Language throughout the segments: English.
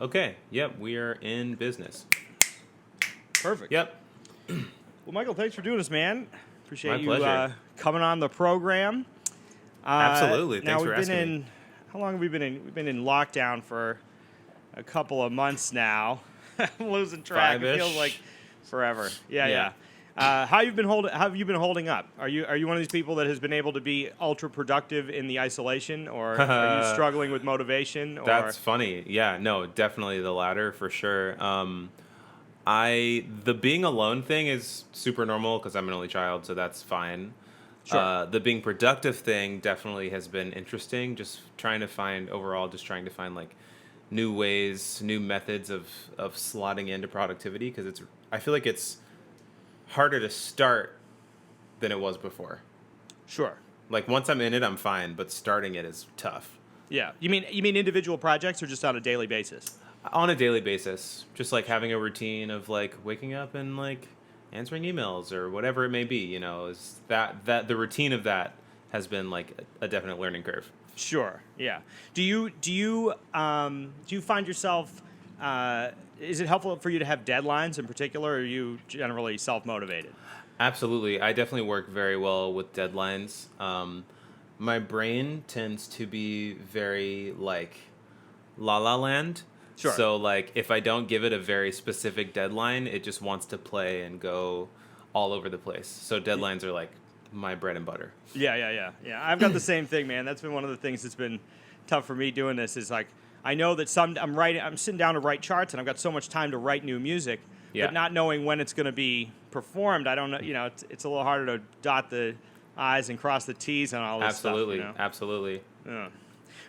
Okay. Yep. We are in business. Perfect. Yep. Well, Michael, thanks for doing this, man. Appreciate My you pleasure. coming on the program. Absolutely. Now Thanks for we've been asking in. me. How long have we been in? We've been in lockdown for a couple of months now. I'm losing track. It feels 5-ish. like forever. Yeah. Yeah. How you been holding? How have you been holding up? Are you one of these people that has been able to be ultra productive in the isolation, or are you struggling with motivation? Or That's funny. Yeah. No, definitely the latter for sure. The being alone thing is super normal because I'm an only child, so that's fine. Sure. The being productive thing definitely has been interesting. Just trying to find like new ways, new methods of slotting into productivity because I feel like it's harder to start than it was before. Sure. Like once I'm in it, I'm fine, but starting it is tough. Yeah. You mean individual projects or just on a daily basis? On a daily basis, just like having a routine of like waking up and like answering emails or whatever it may be, is that the routine of that has been like a definite learning curve. Sure. Yeah. Do you find yourself? Is it helpful for you to have deadlines in particular, or are you generally self-motivated? Absolutely. I definitely work very well with deadlines. My brain tends to be very like la la land. Sure. So like if I don't give it a very specific deadline, it just wants to play and go all over the place. So deadlines are like my bread and butter. Yeah. I've got the same thing, man. That's been one of the things that's been tough for me doing this. Is like I know that I'm sitting down to write charts, and I've got so much time to write new music. Yeah. But not knowing when it's going to be performed, I don't know. It's a little harder to dot the I's and cross the T's on all this Absolutely. stuff. Absolutely. Yeah.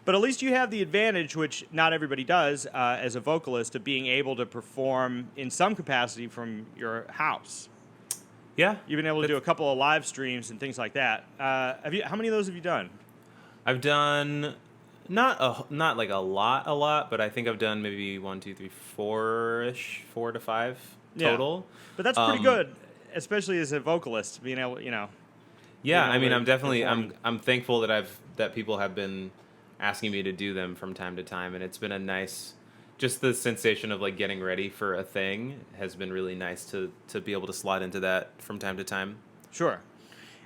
But at least you have the advantage, which not everybody does, as a vocalist, of being able to perform in some capacity from your house. Yeah. You've been able to do a couple of live streams and things like that. How many of those have you done? I've done not like a lot, but I think I've done maybe 1, 2, 3, 4-ish, 4 to 5 total. Yeah. But that's pretty good, especially as a vocalist, being able, Yeah, being I able mean, to I'm definitely perform. I'm thankful that people have been asking me to do them from time to time, and it's been a nice, just the sensation of like getting ready for a thing has been really nice to be able to slide into that from time to time. Sure.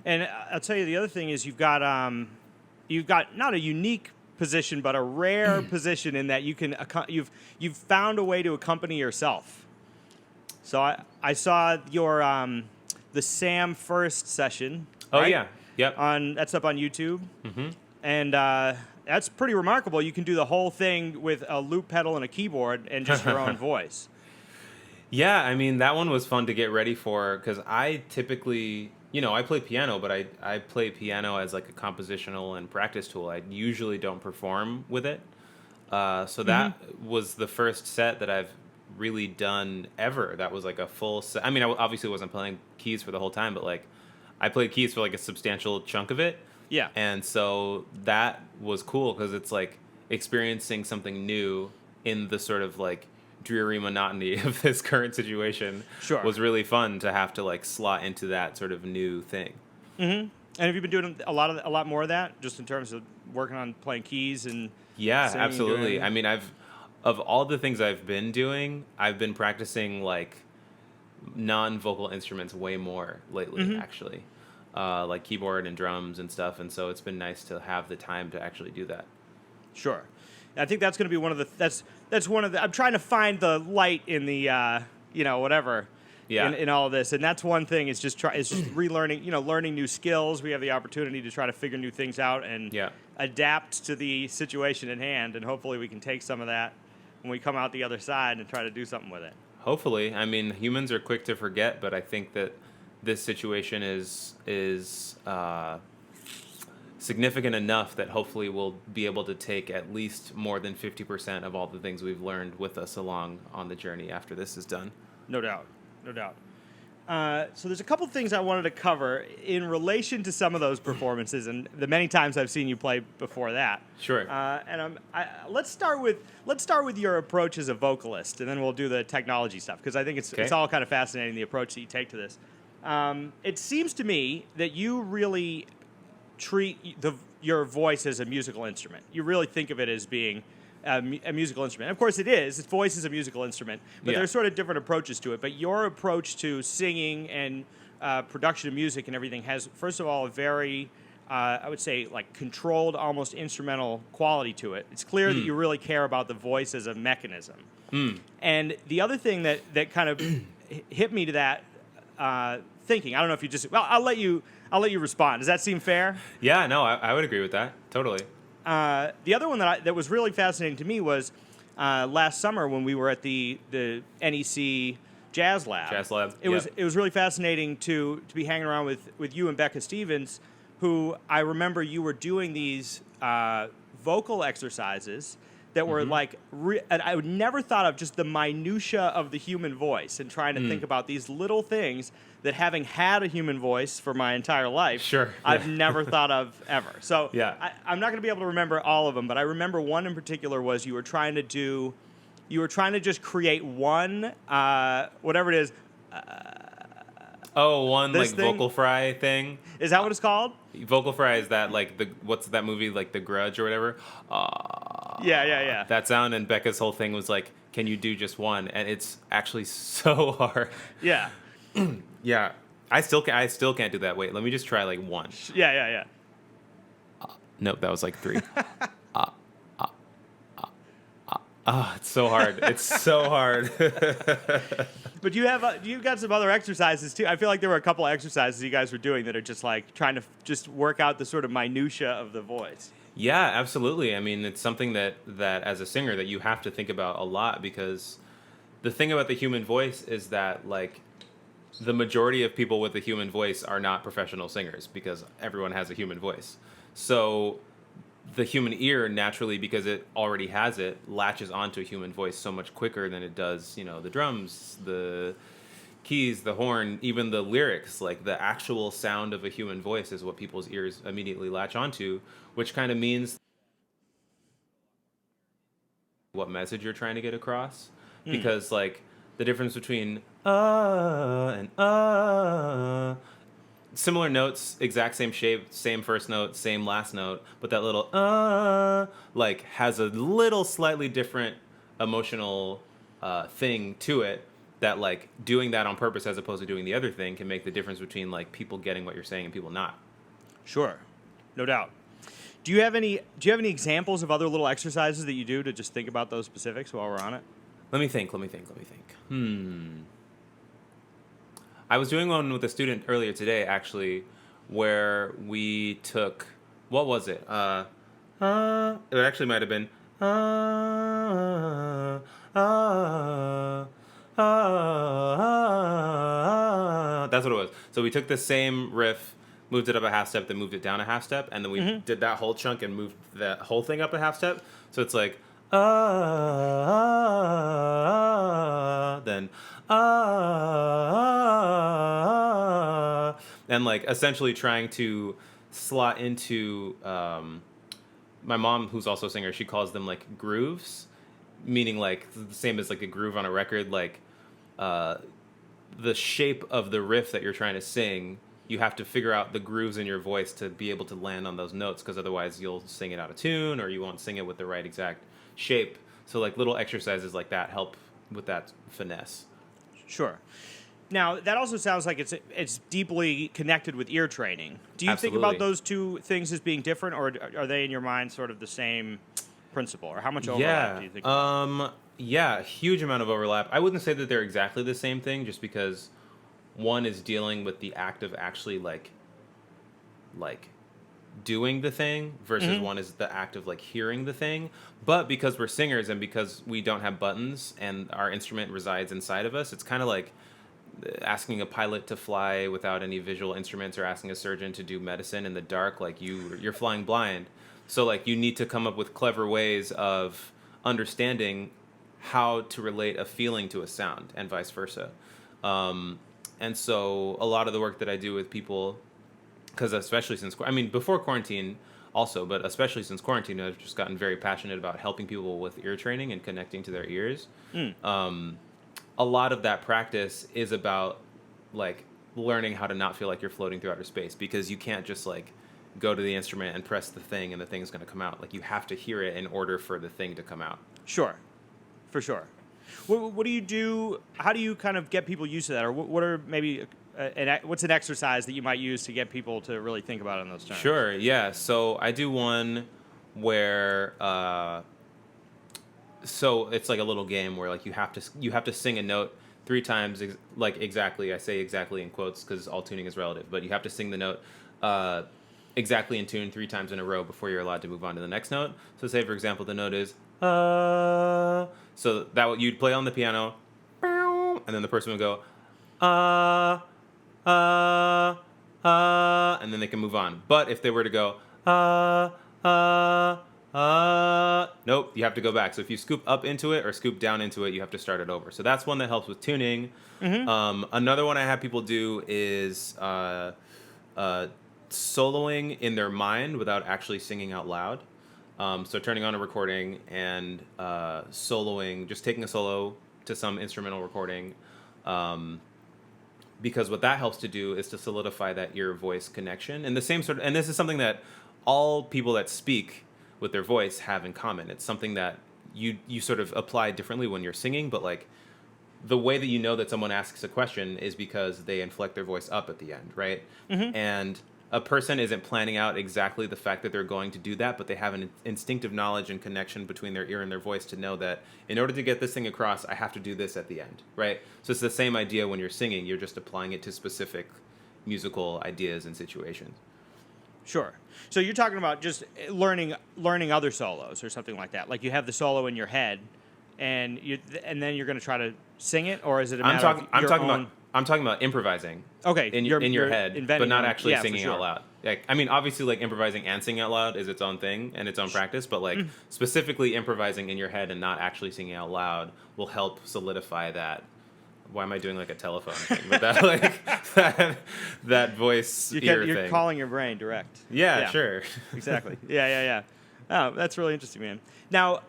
And I'll tell you, the other thing is you've got not a unique position, but a rare position in that you've found a way to accompany yourself. So I saw your the Sam First session. Oh right? yeah, yep. That's up on YouTube, Mm-hmm. and that's pretty remarkable. You can do the whole thing with a loop pedal and a keyboard and just your own voice. Yeah, I mean, that one was fun to get ready for because I typically, I play piano, but I play piano as like a compositional and practice tool. I usually don't perform with it. So that was the first set that I've really done ever. That was like a full set. I mean, I obviously wasn't playing keys for the whole time, but like I played keys for like a substantial chunk of it. Yeah. And so that was cool because it's like experiencing something new in the sort of like dreary monotony of this current situation. Sure. Was really fun to have to like slot into that sort of new thing. And have you been doing a lot more of that, just in terms of working on playing keys and Yeah, singing, absolutely. doing- I mean, of all the things I've been doing, I've been practicing like non-vocal instruments way more lately, actually. Like keyboard and drums and stuff, and so it's been nice to have the time to actually do that. Sure. I think that's going to be one of the that's one of the. I'm trying to find the light in the whatever. Yeah. In all of this, and that's one thing. It's just relearning. Learning new skills. We have the opportunity to try to figure new things out and Yeah. adapt to the situation at hand, and hopefully we can take some of that when we come out the other side and try to do something with it. Hopefully. I mean, humans are quick to forget, but I think that this situation is significant enough that hopefully we'll be able to take at least more than 50% of all the things we've learned with us along on the journey after this is done. No doubt. So there's a couple things I wanted to cover in relation to some of those performances and the many times I've seen you play before that. Sure. And let's start with your approach as a vocalist, and then we'll do the technology stuff because I think it's all kind of fascinating, the approach that you take to this. It seems to me that you really treat your voice as a musical instrument. You really think of it as being a musical instrument. Of course, it is. Its voice is a musical instrument, but Yeah. there's sort of different approaches to it. But your approach to singing and production of music and everything has, first of all, a very, I would say, like controlled, almost instrumental quality to it. It's clear that you really care about the voice as a mechanism. And the other thing that kind of hit me to that thinking, I don't know if you just, well, I'll let you respond. Does that seem fair? Yeah, no, I would agree with that. Totally. The other one that was really fascinating to me was last summer when we were at the NEC Jazz Lab. It was really fascinating to be hanging around with you and Becca Stevens, who I remember you were doing these vocal exercises that were like, and I would never thought of just the minutia of the human voice and trying to think about these little things that, having had a human voice for my entire life, I've never thought of ever. So I'm not going to be able to remember all of them, but I remember one in particular was you were trying to just create one, whatever it is. One like thing? vocal fry thing. Is that what it's called? Vocal fry is that like what's that movie, like The Grudge or whatever? Yeah. That sound, and Becca's whole thing was like, can you do just one? And it's actually so hard. Yeah. Yeah. I still can't do that. Wait, let me just try like one. Yeah. Nope, that was like three. It's so hard. It's so hard. But you've got some other exercises too. I feel like there were a couple of exercises you guys were doing that are just like trying to just work out the sort of minutia of the voice. Yeah, absolutely. I mean, it's something that as a singer that you have to think about a lot, because the thing about the human voice is that like the majority of people with a human voice are not professional singers, because everyone has a human voice. So the human ear, naturally, because it already has it, latches onto a human voice so much quicker than it does, the drums, the keys, the horn, even the lyrics. Like the actual sound of a human voice is what people's ears immediately latch onto, which kind of means what message you're trying to get across. Because like the difference between and similar notes, exact same shape, same first note, same last note, but that little like has a little slightly different emotional thing to it, that like doing that on purpose as opposed to doing the other thing can make the difference between like people getting what you're saying and people not. Sure. No doubt. Do you have any examples of other little exercises that you do to just think about those specifics while we're on it? Let me think. I was doing one with a student earlier today, actually, where we took, what was it? It actually might have been, that's what it was. So we took the same riff, moved it up a half step, then moved it down a half step, and then we did that whole chunk and moved that whole thing up a half step. So it's like, then and like essentially trying to slot into my mom, who's also a singer, she calls them like grooves, meaning like the same as like a groove on a record, like the shape of the riff that you're trying to sing. You have to figure out the grooves in your voice to be able to land on those notes, because otherwise you'll sing it out of tune or you won't sing it with the right exact shape. So like little exercises like that help with that finesse. Sure. Now, that also sounds like it's deeply connected with ear training. Do you think about those two things as being different, or are they in your mind sort of the same principle? Or how much overlap do you think? Yeah, huge amount of overlap. I wouldn't say that they're exactly the same thing, just because one is dealing with the act of actually like doing the thing versus one is the act of like hearing the thing. But because we're singers and because we don't have buttons and our instrument resides inside of us, it's kind of like asking a pilot to fly without any visual instruments, or asking a surgeon to do medicine in the dark. Like you're flying blind. So like you need to come up with clever ways of understanding how to relate a feeling to a sound and vice versa. And so a lot of the work that I do with people, because especially since, before quarantine also, but especially since quarantine, I've just gotten very passionate about helping people with ear training and connecting to their ears. A lot of that practice is about like learning how to not feel like you're floating through outer space, because you can't just like go to the instrument and press the thing and the thing's going to come out. Like you have to hear it in order for the thing to come out. Sure, for sure. What do you do? How do you kind of get people used to that, or what are maybe what's an exercise that you might use to get people to really think about it in those terms? Sure, yeah. So I do one where so it's like a little game where like you have to sing a note 3 times like exactly. I say exactly in quotes because all tuning is relative, but you have to sing the note exactly in tune 3 times in a row before you're allowed to move on to the next note. So say for example the note is so that you'd play on the piano, and then the person would go and then they can move on. But if they were to go nope, you have to go back. So if you scoop up into it or scoop down into it, you have to start it over. So that's one that helps with tuning. Another one I have people do is soloing in their mind without actually singing out loud. So turning on a recording and soloing, just taking a solo to some instrumental recording. Because what that helps to do is to solidify that ear-voice connection. And the same sort of, and this is something that all people that speak with their voice have in common. It's something that you sort of apply differently when you're singing, but like the way that you know that someone asks a question is because they inflect their voice up at the end, right? And a person isn't planning out exactly the fact that they're going to do that, but they have an instinctive knowledge and connection between their ear and their voice to know that in order to get this thing across, I have to do this at the end, right? So it's the same idea when you're singing. You're just applying it to specific musical ideas and situations. Sure. So you're talking about just learning other solos or something like that. Like you have the solo in your head, and then you're going to try to sing it, or is it a matter I'm talking about improvising. Okay, in your head, but not actually singing sure. out loud. Like, I mean, obviously, like improvising and singing out loud is its own thing and its own practice. But like specifically improvising in your head and not actually singing out loud will help solidify that. Why am I doing like a telephone thing? But that like that voice ear you're thing. calling your brain direct. Yeah, sure. Exactly. Yeah. Oh, that's really interesting, man. Now,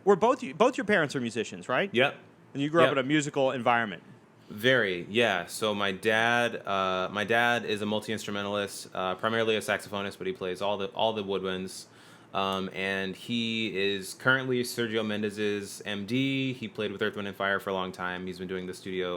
were both your parents are musicians, right? Yep. And you grew up in a musical environment. Very, yeah. So my dad is a multi-instrumentalist, primarily a saxophonist, but he plays all the woodwinds. And he is currently Sergio Mendez's MD. He played with Earth, Wind & Fire for a long time. He's been doing the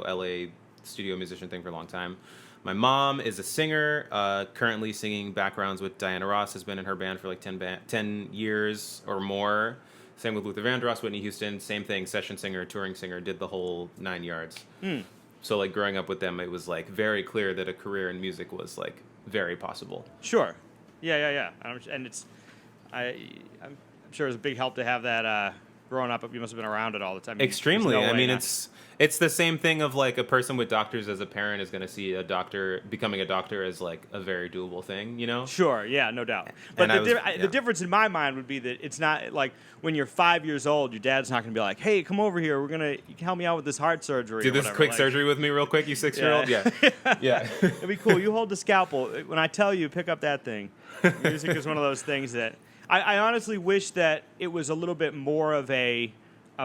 LA studio musician thing for a long time. My mom is a singer, currently singing backgrounds with Diana Ross, has been in her band for like 10 years or more. Same with Luther Vandross, Whitney Houston, same thing, session singer, touring singer, did the whole 9 yards. So like growing up with them, it was like very clear that a career in music was like very possible. Sure. Yeah. And I'm sure it was a big help to have that growing up. You must have been around it all the time. Extremely. I mean, it's the same thing of like a person with doctors as a parent is going to see a doctor becoming a doctor as like a very doable thing, you know? Sure, yeah, no doubt. But the difference in my mind would be that it's not like when you're 5 years old, your dad's not going to be like, "Hey, come over here. You can help me out with this heart surgery." Do this quick surgery with me real quick, you 6-year-old? Yeah. Yeah. It'd be cool. You hold the scalpel. When I tell you, pick up that thing. Music is one of those things that I honestly wish that it was a little bit more of a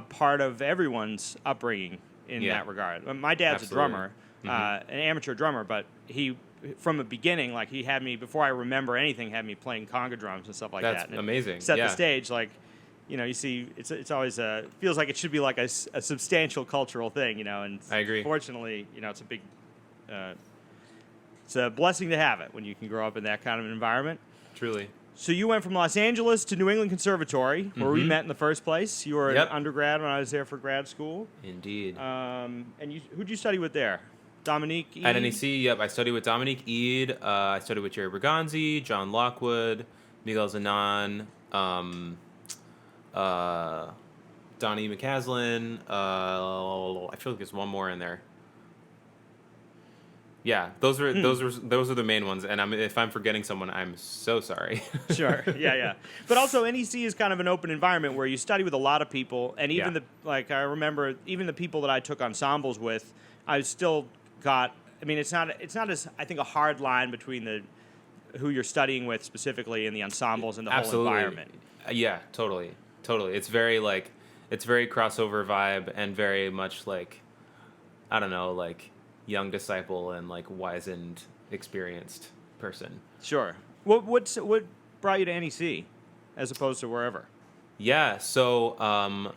part of everyone's upbringing in that regard. My dad's a drummer, an amateur drummer, but he, from the beginning, like he had me, before I remember anything, had me playing conga drums and stuff like that. That's amazing. Set the stage, like, you know, you see, it's always feels like it should be like a substantial cultural thing, you know, and I agree. Fortunately, you know, it's a big, it's a blessing to have it when you can grow up in that kind of an environment. Truly. So you went from Los Angeles to New England Conservatory, where we met in the first place. You were an undergrad when I was there for grad school. Indeed. And who'd you study with there? Dominique Eade? At NEC, yep. I studied with Dominique Eade. I studied with Jerry Bergonzi, John Lockwood, Miguel Zanon, Donnie McCaslin. I feel like there's one more in there. Yeah, those are the main ones, and if I'm forgetting someone, I'm so sorry. Sure, yeah. But also, NEC is kind of an open environment where you study with a lot of people, and even I remember even the people that I took ensembles with, I still got. I mean, it's not as I think a hard line between who you're studying with specifically in the ensembles and the whole environment. Yeah, totally. It's very crossover vibe and very much like, I don't know, like young disciple and like wizened, experienced person. Sure. What brought you to NEC as opposed to wherever? Yeah, so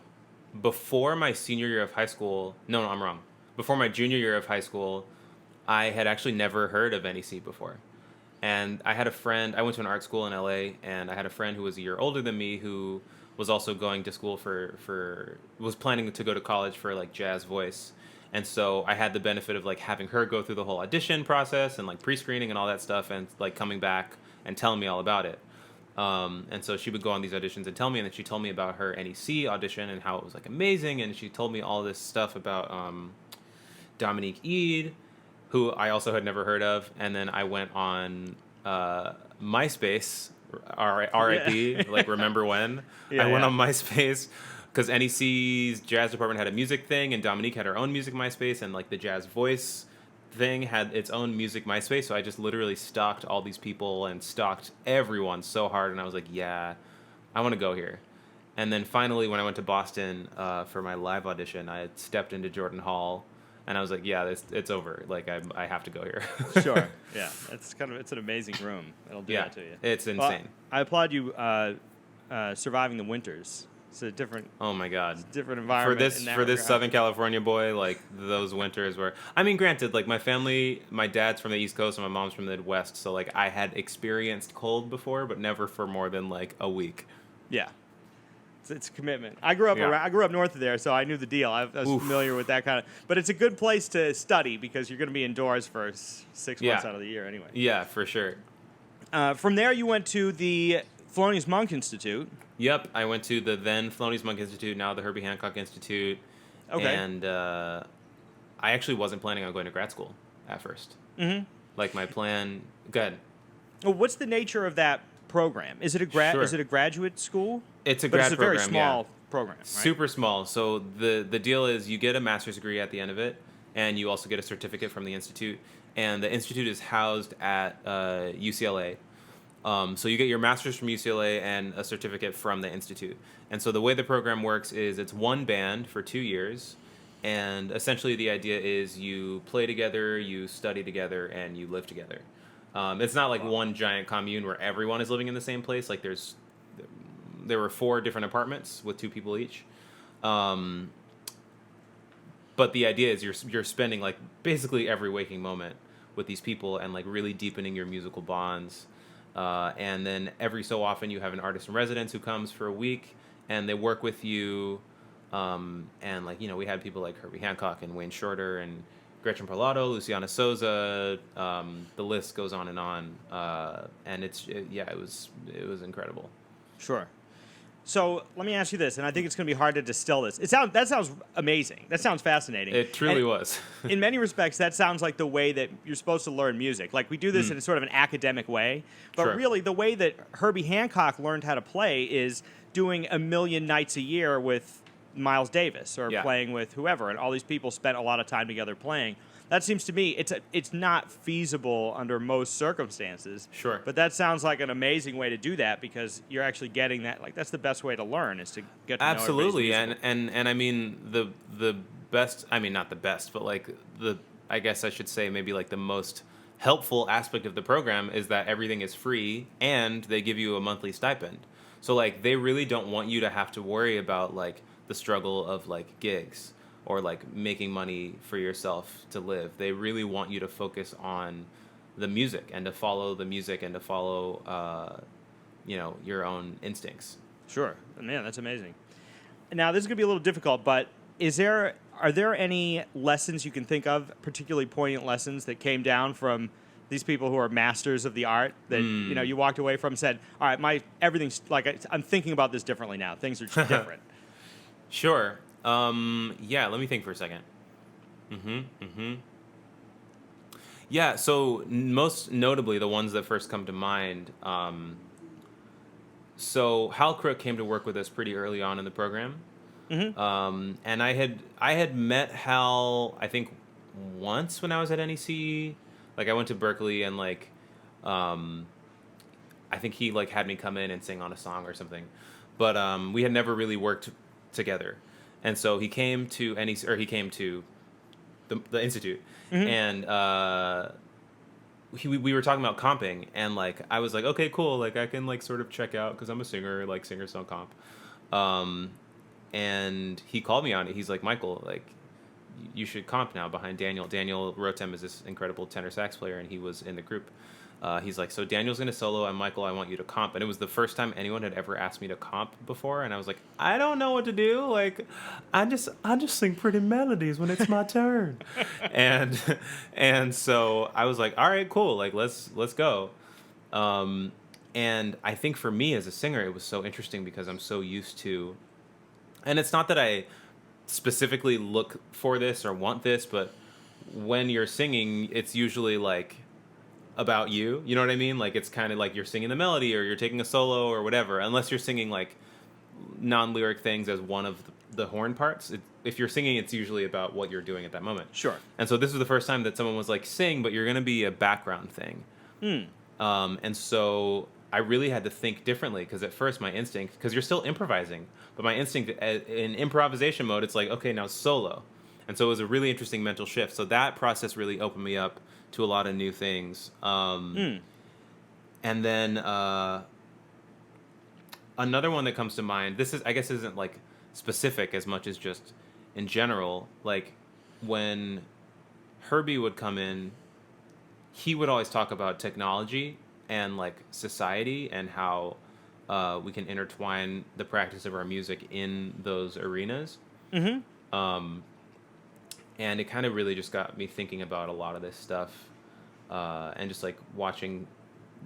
before my senior year of high school, no, I'm wrong. Before my junior year of high school, I had actually never heard of NEC before. And I had a friend, I went to an art school in LA, and I had a friend who was a year older than me who was also going to school was planning to go to college for like jazz voice. And so I had the benefit of like having her go through the whole audition process and like pre-screening and all that stuff and like coming back and telling me all about it. And so she would go on these auditions and tell me, and then she told me about her NEC audition and how it was like amazing. And she told me all this stuff about Dominique Eade, who I also had never heard of. And then I went on MySpace, RIP, Yeah. like remember when? Yeah, I went yeah. on MySpace because NEC's jazz department had a music thing, and Dominique had her own music MySpace, and like the jazz voice thing had its own music MySpace. So I just literally stalked all these people and stalked everyone so hard, and I was like, yeah, I want to go here. And then finally, when I went to Boston for my live audition, I had stepped into Jordan Hall, and I was like, yeah, it's over. Like I have to go here. Sure. Yeah. It's an amazing room. It'll do Yeah, that to you. it's Well, insane. I applaud you surviving the winters. It's a different Oh my god. different environment. For in that this regard. Southern California boy, like those winters were. I mean, granted, like my family, my dad's from the East Coast and my mom's from the Midwest, so like I had experienced cold before, but never for more than like a week. Yeah. It's a commitment. I grew up Yeah. I grew up north of there, so I knew the deal. I was Oof. familiar with that kind of. But it's a good place to study because you're going to be indoors for 6 Yeah. months out of the year anyway. Yeah, for sure. From there, you went to the Thelonious Monk Institute. Yep, I went to the then Thelonious Monk Institute, now the Herbie Hancock Institute. Okay. And I actually wasn't planning on going to grad school at first. Mm-hmm. Like my plan. Good. Well, what's the nature of that program? Is it a Sure. Is it a graduate school? It's a But grad it's a program. very small yeah. program. Right? Super small. So the deal is you get a master's degree at the end of it, and you also get a certificate from the institute. And the institute is housed at UCLA. So you get your master's from UCLA and a certificate from the institute. And so the way the program works is it's one band for 2 years, and essentially the idea is you play together, you study together, and you live together. It's not like one giant commune where everyone is living in the same place. Like there were 4 different apartments with 2 people each. But the idea is you're spending like basically every waking moment with these people and like really deepening your musical bonds. And then every so often you have an artist in residence who comes for a week and they work with you. And like, we had people like Herbie Hancock and Wayne Shorter and Gretchen Parlato, Luciana Souza. The list goes on. And it was incredible. Sure. So let me ask you this, and I think it's going to be hard to distill this. That sounds amazing. That sounds fascinating. It truly And was. in many respects, that sounds like the way that you're supposed to learn music. Like we do this in sort of an academic way, but Sure. really the way that Herbie Hancock learned how to play is doing a million nights a year with Miles Davis or Yeah. playing with whoever, and all these people spent a lot of time together playing. That seems to me it's not feasible under most circumstances. Sure. But that sounds like an amazing way to do that because you're actually getting that. Like that's the best way to learn is to get to Absolutely, know everybody's musical. and I mean the best. I mean not the best, but like I guess I should say maybe like the most helpful aspect of the program is that everything is free and they give you a monthly stipend. So like they really don't want you to have to worry about like the struggle of like gigs or like making money for yourself to live. They really want you to focus on the music and to follow the music and to follow your own instincts. Sure, man, that's amazing. Now this is gonna be a little difficult, but are there any lessons you can think of, particularly poignant lessons that came down from these people who are masters of the art that you walked away from and said, all right, everything's like I'm thinking about this differently now. Things are just different. Sure. Yeah, let me think for a second. Yeah, so most notably, the ones that first come to mind. So Hal Crook came to work with us pretty early on in the program. And I had met Hal, I think, once when I was at NEC. Like, I went to Berkeley and, like, I think he, like, had me come in and sing on a song or something. But we had never really worked together. And so he came to NEC, or he came to the Institute. And we were talking about comping, and like I was like, okay, cool, like I can like sort of check out because I'm a singer, like singers don't comp. And he called me on it. He's like, Michael, like you should comp now behind Daniel. Daniel Rotem is this incredible tenor sax player, and he was in the group. He's like, so Daniel's gonna solo, and Michael, I want you to comp. And it was the first time anyone had ever asked me to comp before, and I was like, I don't know what to do. Like, I just sing pretty melodies when it's my turn. and so I was like, all right, cool. Like, let's go. And I think for me as a singer, it was so interesting because I'm so used to, and it's not that I specifically look for this or want this, but when you're singing, it's usually like about you. You know what I mean? Like it's kind of like you're singing the melody or you're taking a solo or whatever, unless you're singing like non-lyric things as one of the horn parts. If you're singing, it's usually about what you're doing at that moment. Sure. And so this was the first time that someone was like, sing, but you're going to be a background thing. And so I really had to think differently because at first my instinct, because you're still improvising, but my instinct in improvisation mode, it's like, okay, now solo. And so it was a really interesting mental shift. So that process really opened me up to a lot of new things. And then another one that comes to mind, this is, I guess, isn't like specific as much as just in general. Like when Herbie would come in, he would always talk about technology and like society and how we can intertwine the practice of our music in those arenas. And it kind of really just got me thinking about a lot of this stuff, and just like watching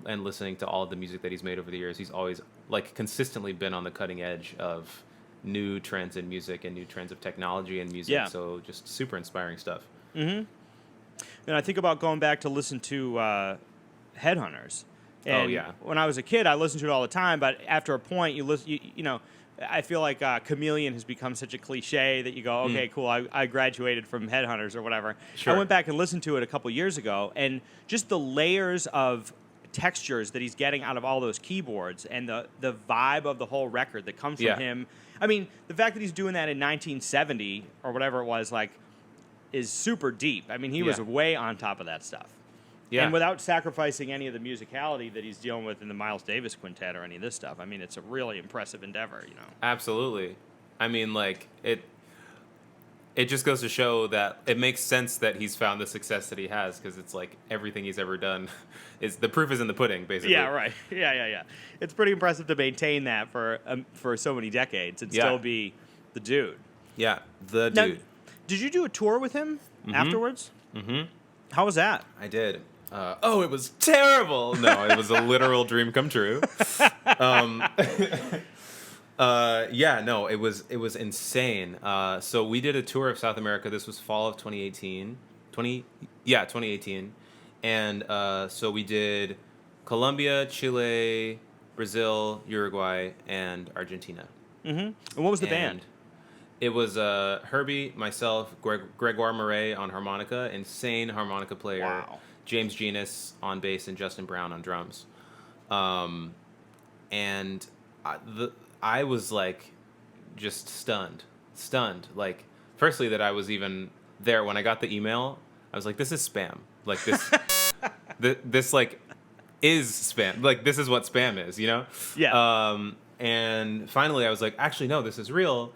and listening to all of the music that he's made over the years. He's always like consistently been on the cutting edge of new trends in music and new trends of technology and music. Yeah. So just super inspiring stuff. And I think about going back to listen to Headhunters. And Oh, yeah. when I was a kid, I listened to it all the time. But after a point, you know, I feel like Chameleon has become such a cliche that you go, okay, cool, I graduated from Headhunters or whatever. Sure. I went back and listened to it a couple years ago, and just the layers of textures that he's getting out of all those keyboards and the vibe of the whole record that comes from him. I mean, the fact that he's doing that in 1970 or whatever it was, like, is super deep. I mean, he was way on top of that stuff. Yeah. And without sacrificing any of the musicality that he's dealing with in the Miles Davis Quintet or any of this stuff. I mean, it's a really impressive endeavor, you know. Absolutely. I mean, like, it just goes to show that it makes sense that he's found the success that he has, because it's like everything he's ever done is the proof is in the pudding, basically. Yeah, right. Yeah. It's pretty impressive to maintain that for so many decades and still be the dude. Yeah, the Now, dude. did you do a tour with him afterwards? How was that? I did. It was terrible. No, it was a literal dream come true. It was insane. So we did a tour of South America. This was fall of 2018. 2018. And so we did Colombia, Chile, Brazil, Uruguay, and Argentina. And what was the band? It was Herbie, myself, Gregoire Marais on harmonica, insane harmonica player. Wow. James Genus on bass, and Justin Brown on drums. And I was like just stunned. Like, firstly, that I was even there. When I got the email, I was like, this is spam. Like this, this like is spam. Like, this is what spam is, you know? Yeah. And finally I was like, actually, no, this is real.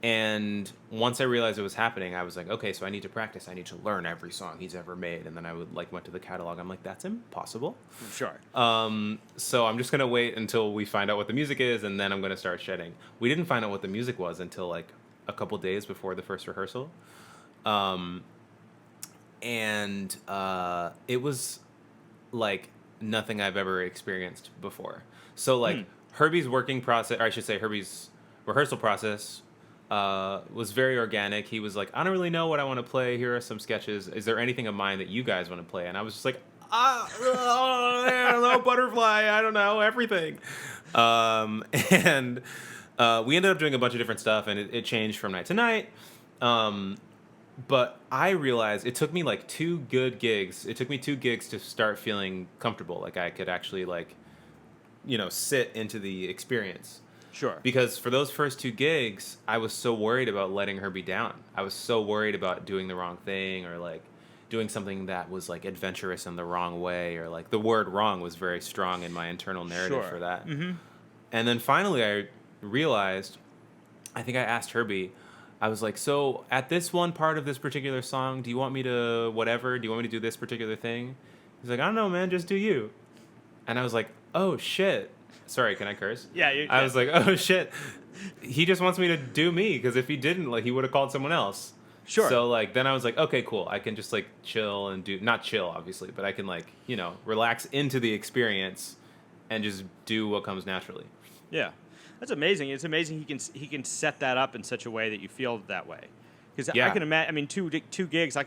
And once I realized it was happening, I was like, okay, so I need to practice. I need to learn every song he's ever made. And then I went to the catalog. I'm like, that's impossible. Sure. So I'm just going to wait until we find out what the music is, and then I'm going to start shedding. We didn't find out what the music was until like a couple days before the first rehearsal. And it was like nothing I've ever experienced before. So like Herbie's working process, or I should say Herbie's rehearsal process, was very organic. He was like, I don't really know what I want to play. Here are some sketches. Is there anything of mine that you guys want to play? And I was just like, I don't know, Butterfly. I don't know, everything. And we ended up doing a bunch of different stuff, and it changed from night to night. But I realized it took me like 2 good gigs. It took me 2 gigs to start feeling comfortable. Like I could actually sit into the experience. Sure. Because for those first 2 gigs, I was so worried about letting Herbie down. I was so worried about doing the wrong thing or like doing something that was like adventurous in the wrong way, or like the word wrong was very strong in my internal narrative for that. And then finally I realized, I think I asked Herbie, I was like, so at this one part of this particular song, do you want me to whatever? Do you want me to do this particular thing? He's like, I don't know, man, just do you. And I was like, oh shit. Sorry, can I curse? Yeah. I was like, oh shit. He just wants me to do me, because if he didn't, like, he would have called someone else. Sure. So like then I was like, okay, cool. I can just like chill and not chill obviously, but I can like, relax into the experience and just do what comes naturally. Yeah. That's amazing. It's amazing he can set that up in such a way that you feel that way. Because I can imagine. I mean, two gigs. I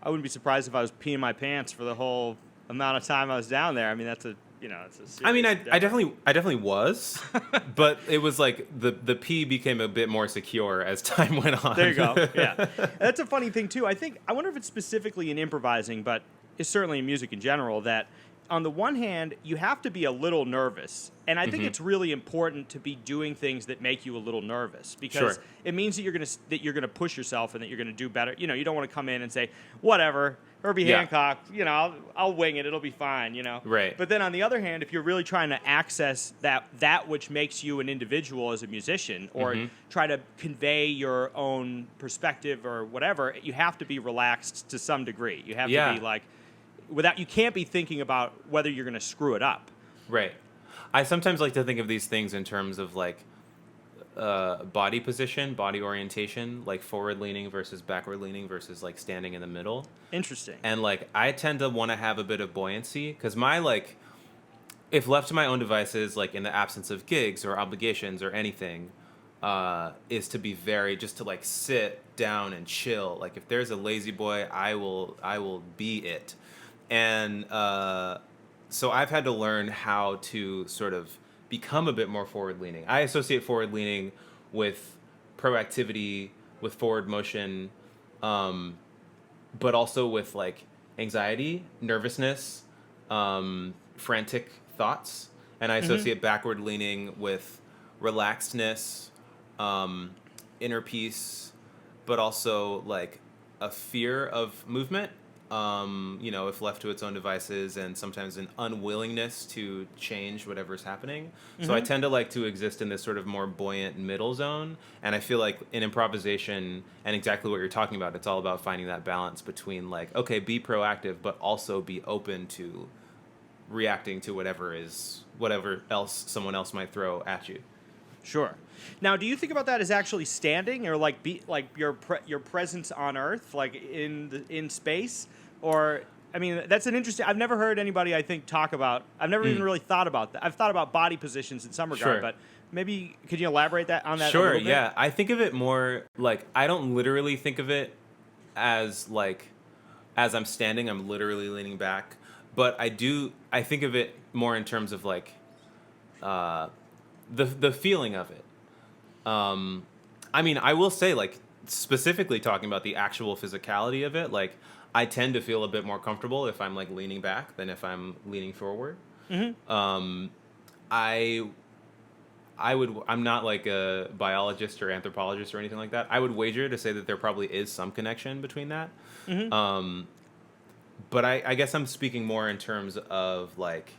wouldn't be surprised if I was peeing my pants for the whole amount of time I was down there. I mean, that's a I mean, I definitely was, but it was like the pee became a bit more secure as time went on. There you go. Yeah, that's a funny thing too. I wonder if it's specifically in improvising, but it's certainly in music in general that. On the one hand, you have to be a little nervous. And I think it's really important to be doing things that make you a little nervous because it means that you're gonna push yourself and that you're gonna do better. You don't want to come in and say, whatever, Herbie Hancock, I'll wing it, it'll be fine, Right. But then on the other hand, if you're really trying to access that which makes you an individual as a musician or try to convey your own perspective or whatever, you have to be relaxed to some degree. You have to be like you can't be thinking about whether you're going to screw it up. Right. I sometimes like to think of these things in terms of like body position, body orientation, like forward leaning versus backward leaning versus like standing in the middle. Interesting. And like I tend to want to have a bit of buoyancy because my like, if left to my own devices, like in the absence of gigs or obligations or anything, is to be just to like sit down and chill. Like if there's a lazy boy, I will be it. And so I've had to learn how to sort of become a bit more forward-leaning. I associate forward-leaning with proactivity, with forward motion, but also with like anxiety, nervousness, frantic thoughts. And I associate backward-leaning with relaxedness, inner peace, but also like a fear of movement. If left to its own devices, and sometimes an unwillingness to change whatever's happening. So I tend to like to exist in this sort of more buoyant middle zone. And I feel like in improvisation and exactly what you're talking about, it's all about finding that balance between like, okay, be proactive, but also be open to reacting to whatever else someone else might throw at you. Sure. Now, do you think about that as actually standing, or like your presence on Earth, like in space, or I mean, that's an interesting. I've never heard anybody talk about. I've never even really thought about that. I've thought about body positions in some regard, but maybe could you elaborate on that? Sure. A little bit? Yeah, I think of it more like I don't literally think of it as like as I'm standing, I'm literally leaning back, but I think of it more in terms of like the feeling of it. I mean, I will say, like, specifically talking about the actual physicality of it, like, I tend to feel a bit more comfortable if I'm, like, leaning back than if I'm leaning forward. I'm not, like, a biologist or anthropologist or anything like that. I would wager to say that there probably is some connection between that. But I guess I'm speaking more in terms of, like,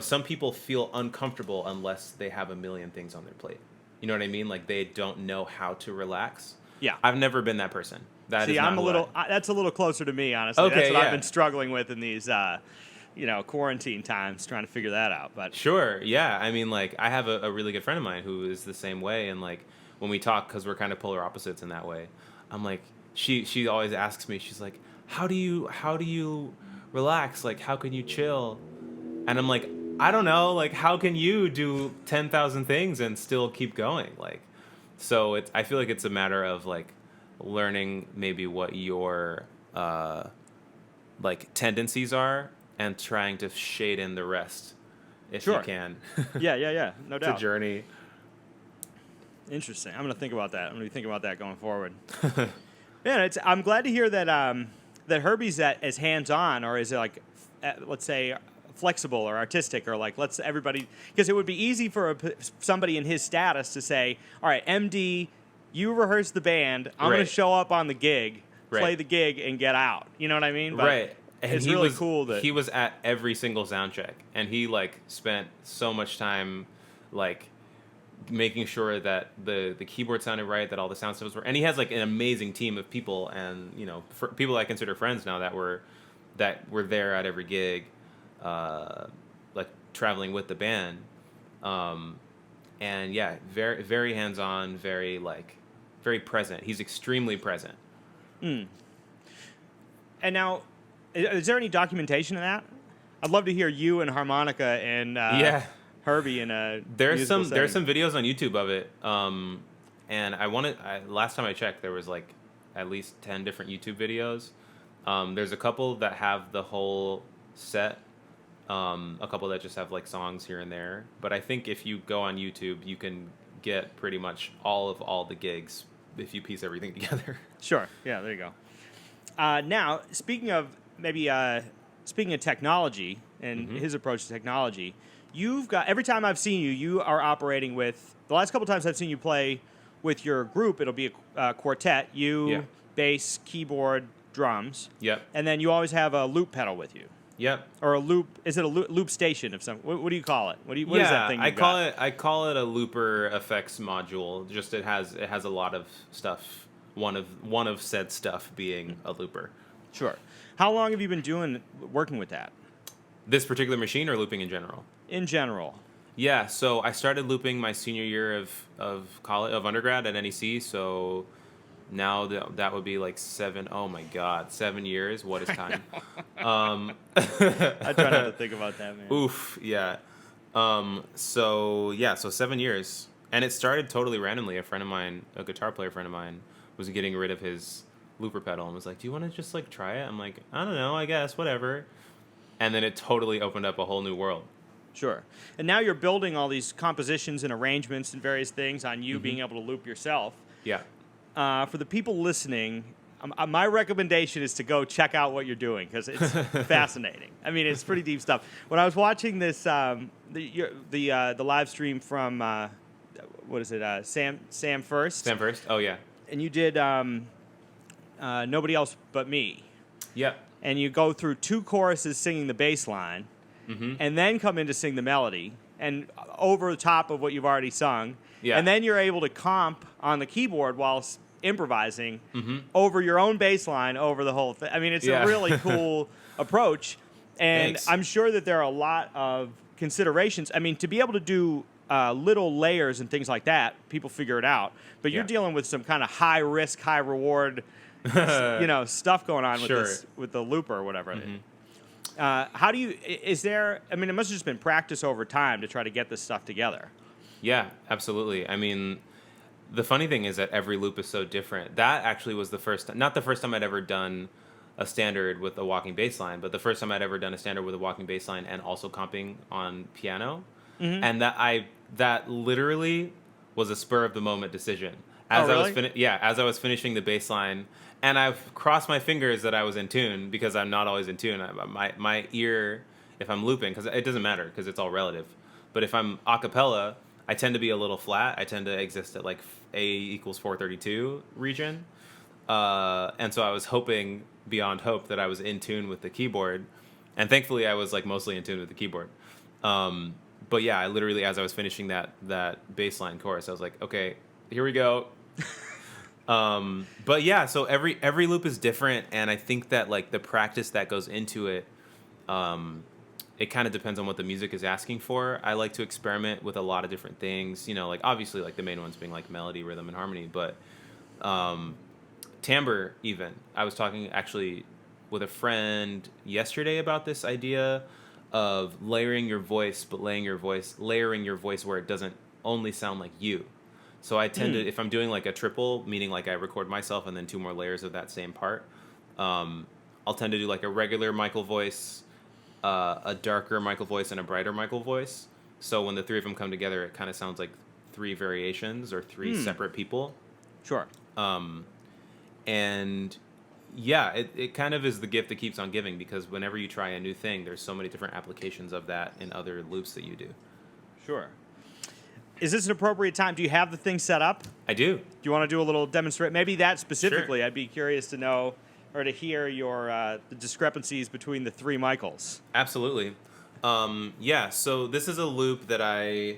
some people feel uncomfortable unless they have a million things on their plate. You know what I mean? Like they don't know how to relax. Yeah. I've never been that person. That's a little closer to me, honestly. Okay, that's what I've been struggling with in these, quarantine times, trying to figure that out. But sure. Yeah. I mean, like I have a really good friend of mine who is the same way. And like when we talk, cause we're kind of polar opposites in that way, I'm like, she always asks me, she's like, how do you relax? Like, how can you chill? And I'm like, I don't know, like, how can you do 10,000 things and still keep going? Like, so I feel like it's a matter of, like, learning maybe what your, like, tendencies are and trying to shade in the rest if you can. Yeah, no doubt. It's a journey. Interesting. I'm going to think about that. I'm going to be thinking about that going forward. Man, I'm glad to hear that that Herbie's as hands-on, or is it, like, let's say, flexible or artistic, or like let's everybody, because it would be easy for somebody in his status to say, all right, MD, you rehearse the band, I'm going to show up on the gig, Right. play the gig and get out. You know what I mean? But Right. And it's he really was, cool that he was at every single sound check, and he like spent so much time like making sure that the keyboard sounded right, that all the sound stuffs were, and he has like an amazing team of people, and people I consider friends now that were there at every gig, like traveling with the band, and yeah, very very hands on, very present. He's extremely present. And now, is there any documentation of that? I'd love to hear you and harmonica and Herbie in a There's some setting. videos on YouTube of it, and last time I checked, there was like at least 10 different YouTube videos. There's a couple that have the whole set, a couple that just have like songs here and there. But I think if you go on YouTube, you can get pretty much all the gigs if you piece everything together. Sure. Yeah. There you go. Now, speaking of technology and his approach to technology, you've got, every time I've seen you, you are operating with, the last couple times I've seen you play with your group, it'll be a quartet, bass, keyboard, drums. Yep. And then you always have a loop pedal with you. Yep. Or a loop, is it a loop station of some, what do you call it? What is that thing I call it a looper effects module. Just it has a lot of stuff. One of said stuff being a looper. Sure. How long have you been working with that? This particular machine, or looping in general? In general. Yeah, so I started looping my senior year of college, of undergrad at NEC. So now that would be like 7 years. What is time? I try not to think about that, man. Oof, yeah. So 7 years, and it started totally randomly. A friend of mine, a guitar player friend of mine, was getting rid of his looper pedal and was like, "Do you want to just like try it?" I'm like, "I don't know, I guess, whatever." And then it totally opened up a whole new world. Sure. And now you're building all these compositions and arrangements and various things on you being able to loop yourself. Yeah. For the people listening, my recommendation is to go check out what you're doing, because it's fascinating. I mean, it's pretty deep stuff. When I was watching this, the live stream from what is it, Sam First? Sam First. Oh yeah. And you did Nobody Else But Me. Yep. And you go through 2 choruses singing the bass line, and then come in to sing the melody, and over the top of what you've already sung. Yeah. And then you're able to comp on the keyboard while improvising over your own bass line over the whole thing. I mean, it's a really cool approach. And Thanks. I'm sure that there are a lot of considerations. I mean, to be able to do little layers and things like that, people figure it out. But you're dealing with some kind of high risk, high reward, stuff going on with the looper or whatever. How do you? Is there? I mean, it must have just been practice over time to try to get this stuff together. Yeah, absolutely. I mean, the funny thing is that every loop is so different. That actually was not the first time I'd ever done a standard with a walking bass line, but the first time I'd ever done a standard with a walking bass line and also comping on piano. And that literally was a spur of the moment decision. As I was finishing the bass line, and I've crossed my fingers that I was in tune, because I'm not always in tune. My ear, if I'm looping, because it doesn't matter because it's all relative. But if I'm a cappella, I tend to be a little flat. I tend to exist at like A = 432 region. And so I was hoping beyond hope that I was in tune with the keyboard. And thankfully I was like mostly in tune with the keyboard. But yeah, I literally, as I was finishing that bass line chorus, I was like, okay, here we go. But yeah, so every loop is different. And I think that like the practice that goes into it, it kind of depends on what the music is asking for. I like to experiment with a lot of different things, like obviously like the main ones being like melody, rhythm, and harmony, but timbre even. I was talking actually with a friend yesterday about this idea of layering your voice, but layering your voice where it doesn't only sound like you. So I tend to, if I'm doing like a triple, meaning like I record myself and then 2 more layers of that same part, I'll tend to do like a regular Michael voice, a darker Michael voice, and a brighter Michael voice. So when the 3 of them come together, it kind of sounds like 3 variations or 3 separate people. Sure. And yeah, it kind of is the gift that keeps on giving, because whenever you try a new thing, there's so many different applications of that in other loops that you do. Sure. Is this an appropriate time? Do you have the thing set up? I do. Do you want to do a little demonstration? Maybe that specifically. Sure. I'd be curious to know or to hear your the discrepancies between the three Michaels. Absolutely. Yeah, so this is a loop that I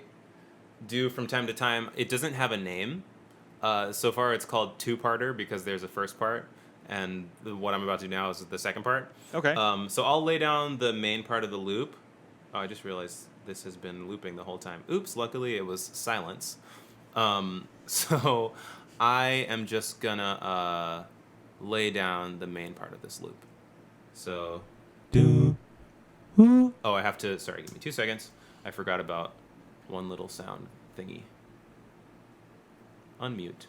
do from time to time. It doesn't have a name. So far it's called two-parter because there's a first part, and what I'm about to do now is the second part. Okay. So I'll lay down the main part of the loop. Oh, I just realized this has been looping the whole time. Oops, luckily it was silence. So I am just gonna lay down the main part of this loop. So, oh, I have to, sorry, give me 2 seconds. I forgot about one little sound thingy. Unmute.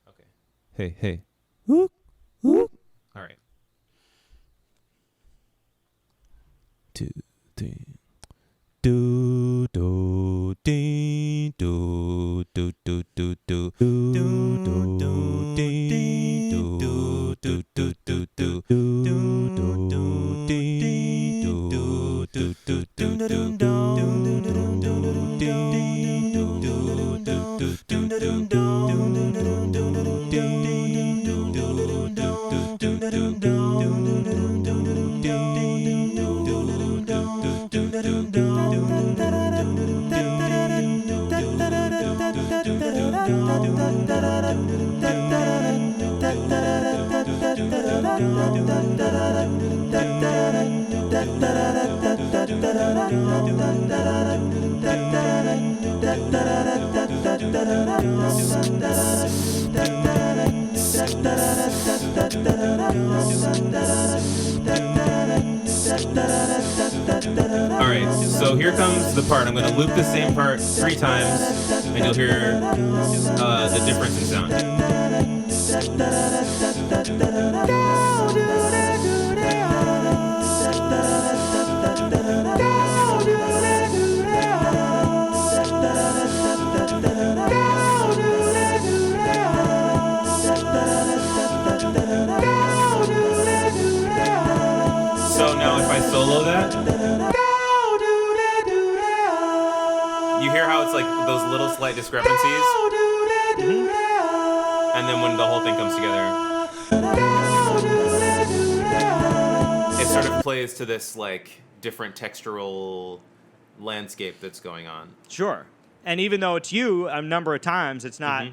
Okay. Hey. All right. 2, 3. Do do dee do do do do do do do do dee do do do do do do do dee do do do do do All right, so here comes the part. I'm going to loop the same part 3 times, and you'll hear the difference in sound. So now if I solo that, you hear how it's like those little slight discrepancies? Mm-hmm. And then when the whole thing comes together, it sort of plays to this like different textural landscape that's going on. Sure. And even though it's you a number of times, it's not,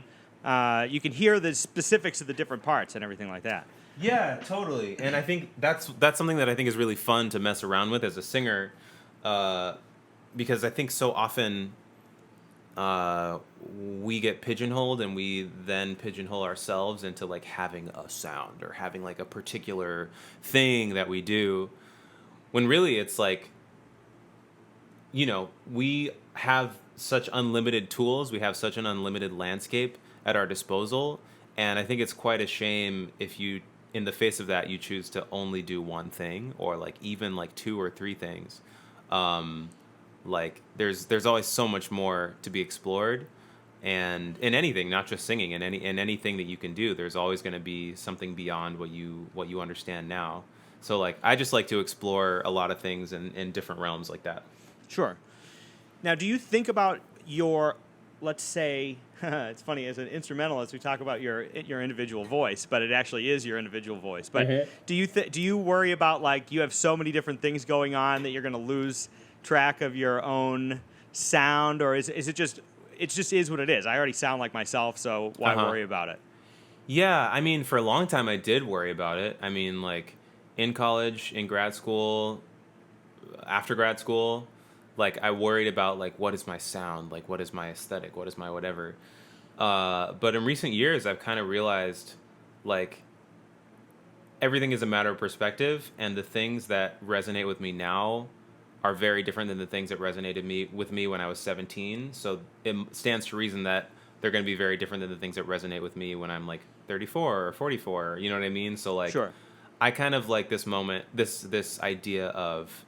you can hear the specifics of the different parts and everything like that. Yeah, totally. And I think that's something that I think is really fun to mess around with as a singer, because I think so often we get pigeonholed, and we then pigeonhole ourselves into like having a sound or having like a particular thing that we do, when really it's like, you know, we have such unlimited tools, we have such an unlimited landscape at our disposal, and I think it's quite a shame if you, in the face of that, you choose to only do one thing, or like even like 2 or 3 things. Like there's always so much more to be explored, and in anything, not just singing, in anything that you can do, there's always going to be something beyond what you understand now. So like I just like to explore a lot of things in different realms like that. Sure. Now, do you think about your, let's say, it's funny, as an instrumentalist, we talk about your individual voice, but it actually is your individual voice. But do you worry about, like, you have so many different things going on that you're going to lose track of your own sound, or is it just is what it is? I already sound like myself, so why worry about it? Yeah, I mean, for a long time I did worry about it. I mean, like in college, in grad school, after grad school, like I worried about like, what is my sound, like what is my aesthetic, what is my whatever. But in recent years, I've kind of realized like everything is a matter of perspective, and the things that resonate with me now are very different than the things that resonated with me when I was 17. So it stands to reason that they're going to be very different than the things that resonate with me when I'm like 34 or 44. You know what I mean? So like, sure. I kind of like this moment, this idea of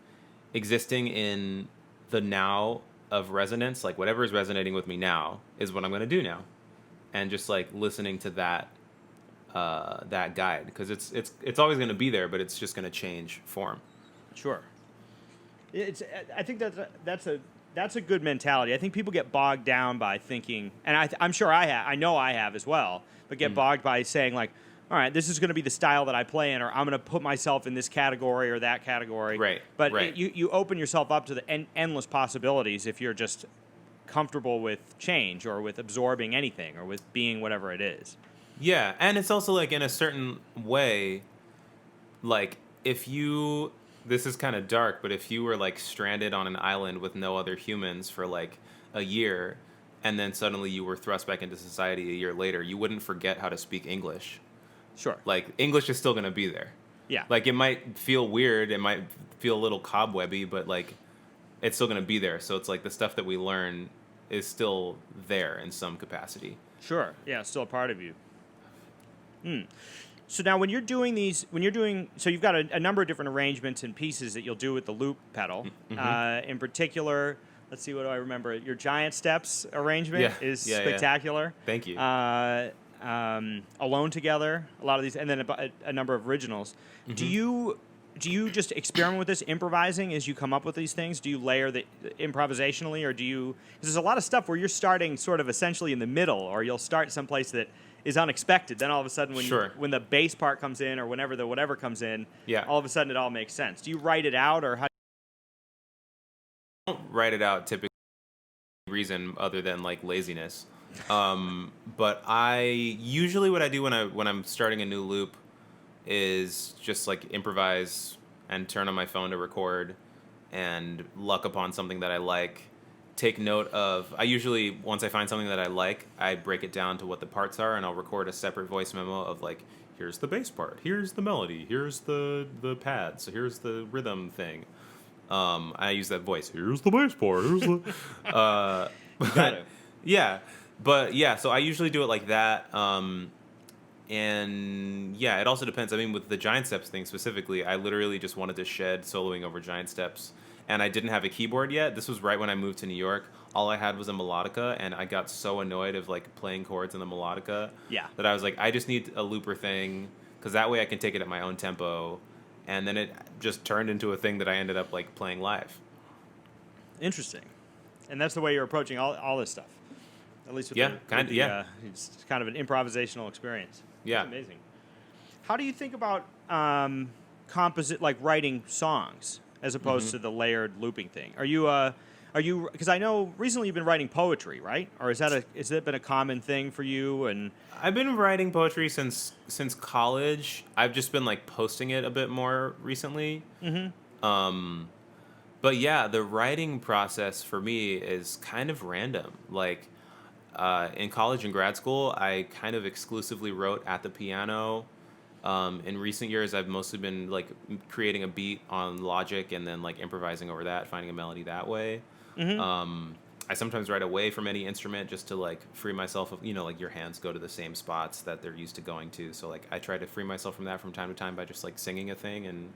existing in the now of resonance. Like whatever is resonating with me now is what I'm going to do now, and just like listening to that guide, because it's always going to be there, but it's just going to change form. Sure. I think that's a good mentality. I think people get bogged down by thinking, and I'm sure I know I have as well, but get bogged by saying like, all right, this is going to be the style that I play in, or I'm going to put myself in this category or that category. Right. But right. you open yourself up to the endless possibilities if you're just comfortable with change or with absorbing anything or with being whatever it is. Yeah, and it's also like in a certain way, like if you, this is kind of dark, but if you were like stranded on an island with no other humans for like a year, and then suddenly you were thrust back into society a year later, you wouldn't forget how to speak English. Sure. Like English is still going to be there. Yeah. Like it might feel weird, it might feel a little cobwebby, but like it's still going to be there. So it's like the stuff that we learn is still there in some capacity. Sure. Yeah, it's still a part of you. So now when you're doing these, so you've got a number of different arrangements and pieces that you'll do with the loop pedal. In particular, let's see, what do I remember? Your Giant Steps arrangement is spectacular. Yeah. Thank you. Alone Together, a lot of these, and then a number of originals. Do you just experiment with this, improvising as you come up with these things? Do you layer the improvisationally, or do you? Because there's a lot of stuff where you're starting sort of essentially in the middle, or you'll start someplace that is unexpected. Then all of a sudden, when the bass part comes in, or whenever the whatever comes in, all of a sudden it all makes sense. Do you write it out, or how? I don't write it out typically for any reason other than like laziness. But I usually what I do when I'm starting a new loop is just like improvise and turn on my phone to record and luck upon something that I like. Take note of, I usually, once I find something that I like, I break it down to what the parts are, and I'll record a separate voice memo of like, here's the bass part, here's the melody, here's the pad, so here's the rhythm thing. I use that voice, here's the bass part, here's the... Got it. Yeah, but yeah, so I usually do it like that. And yeah, it also depends. I mean, with the Giant Steps thing specifically, I literally just wanted to shed soloing over Giant Steps. And I didn't have a keyboard yet. This was right when I moved to New York. All I had was a melodica, and I got so annoyed of like playing chords in the melodica that I was like, I just need a looper thing, because that way I can take it at my own tempo. And then it just turned into a thing that I ended up like playing live. Interesting. And that's the way you're approaching all this stuff. At least with it's kind of an improvisational experience. Yeah. That's amazing. How do you think about writing songs as opposed to the layered looping thing? Are you because I know recently you've been writing poetry, right? Or has that been a common thing for you? And I've been writing poetry since college. I've just been like posting it a bit more recently. But yeah, the writing process for me is kind of random. Like in college and grad school, I kind of exclusively wrote at the piano. In recent years, I've mostly been like creating a beat on Logic and then like improvising over that, finding a melody that way. I sometimes write away from any instrument just to like free myself of, like your hands go to the same spots that they're used to going to. So like I try to free myself from that from time to time by just like singing a thing and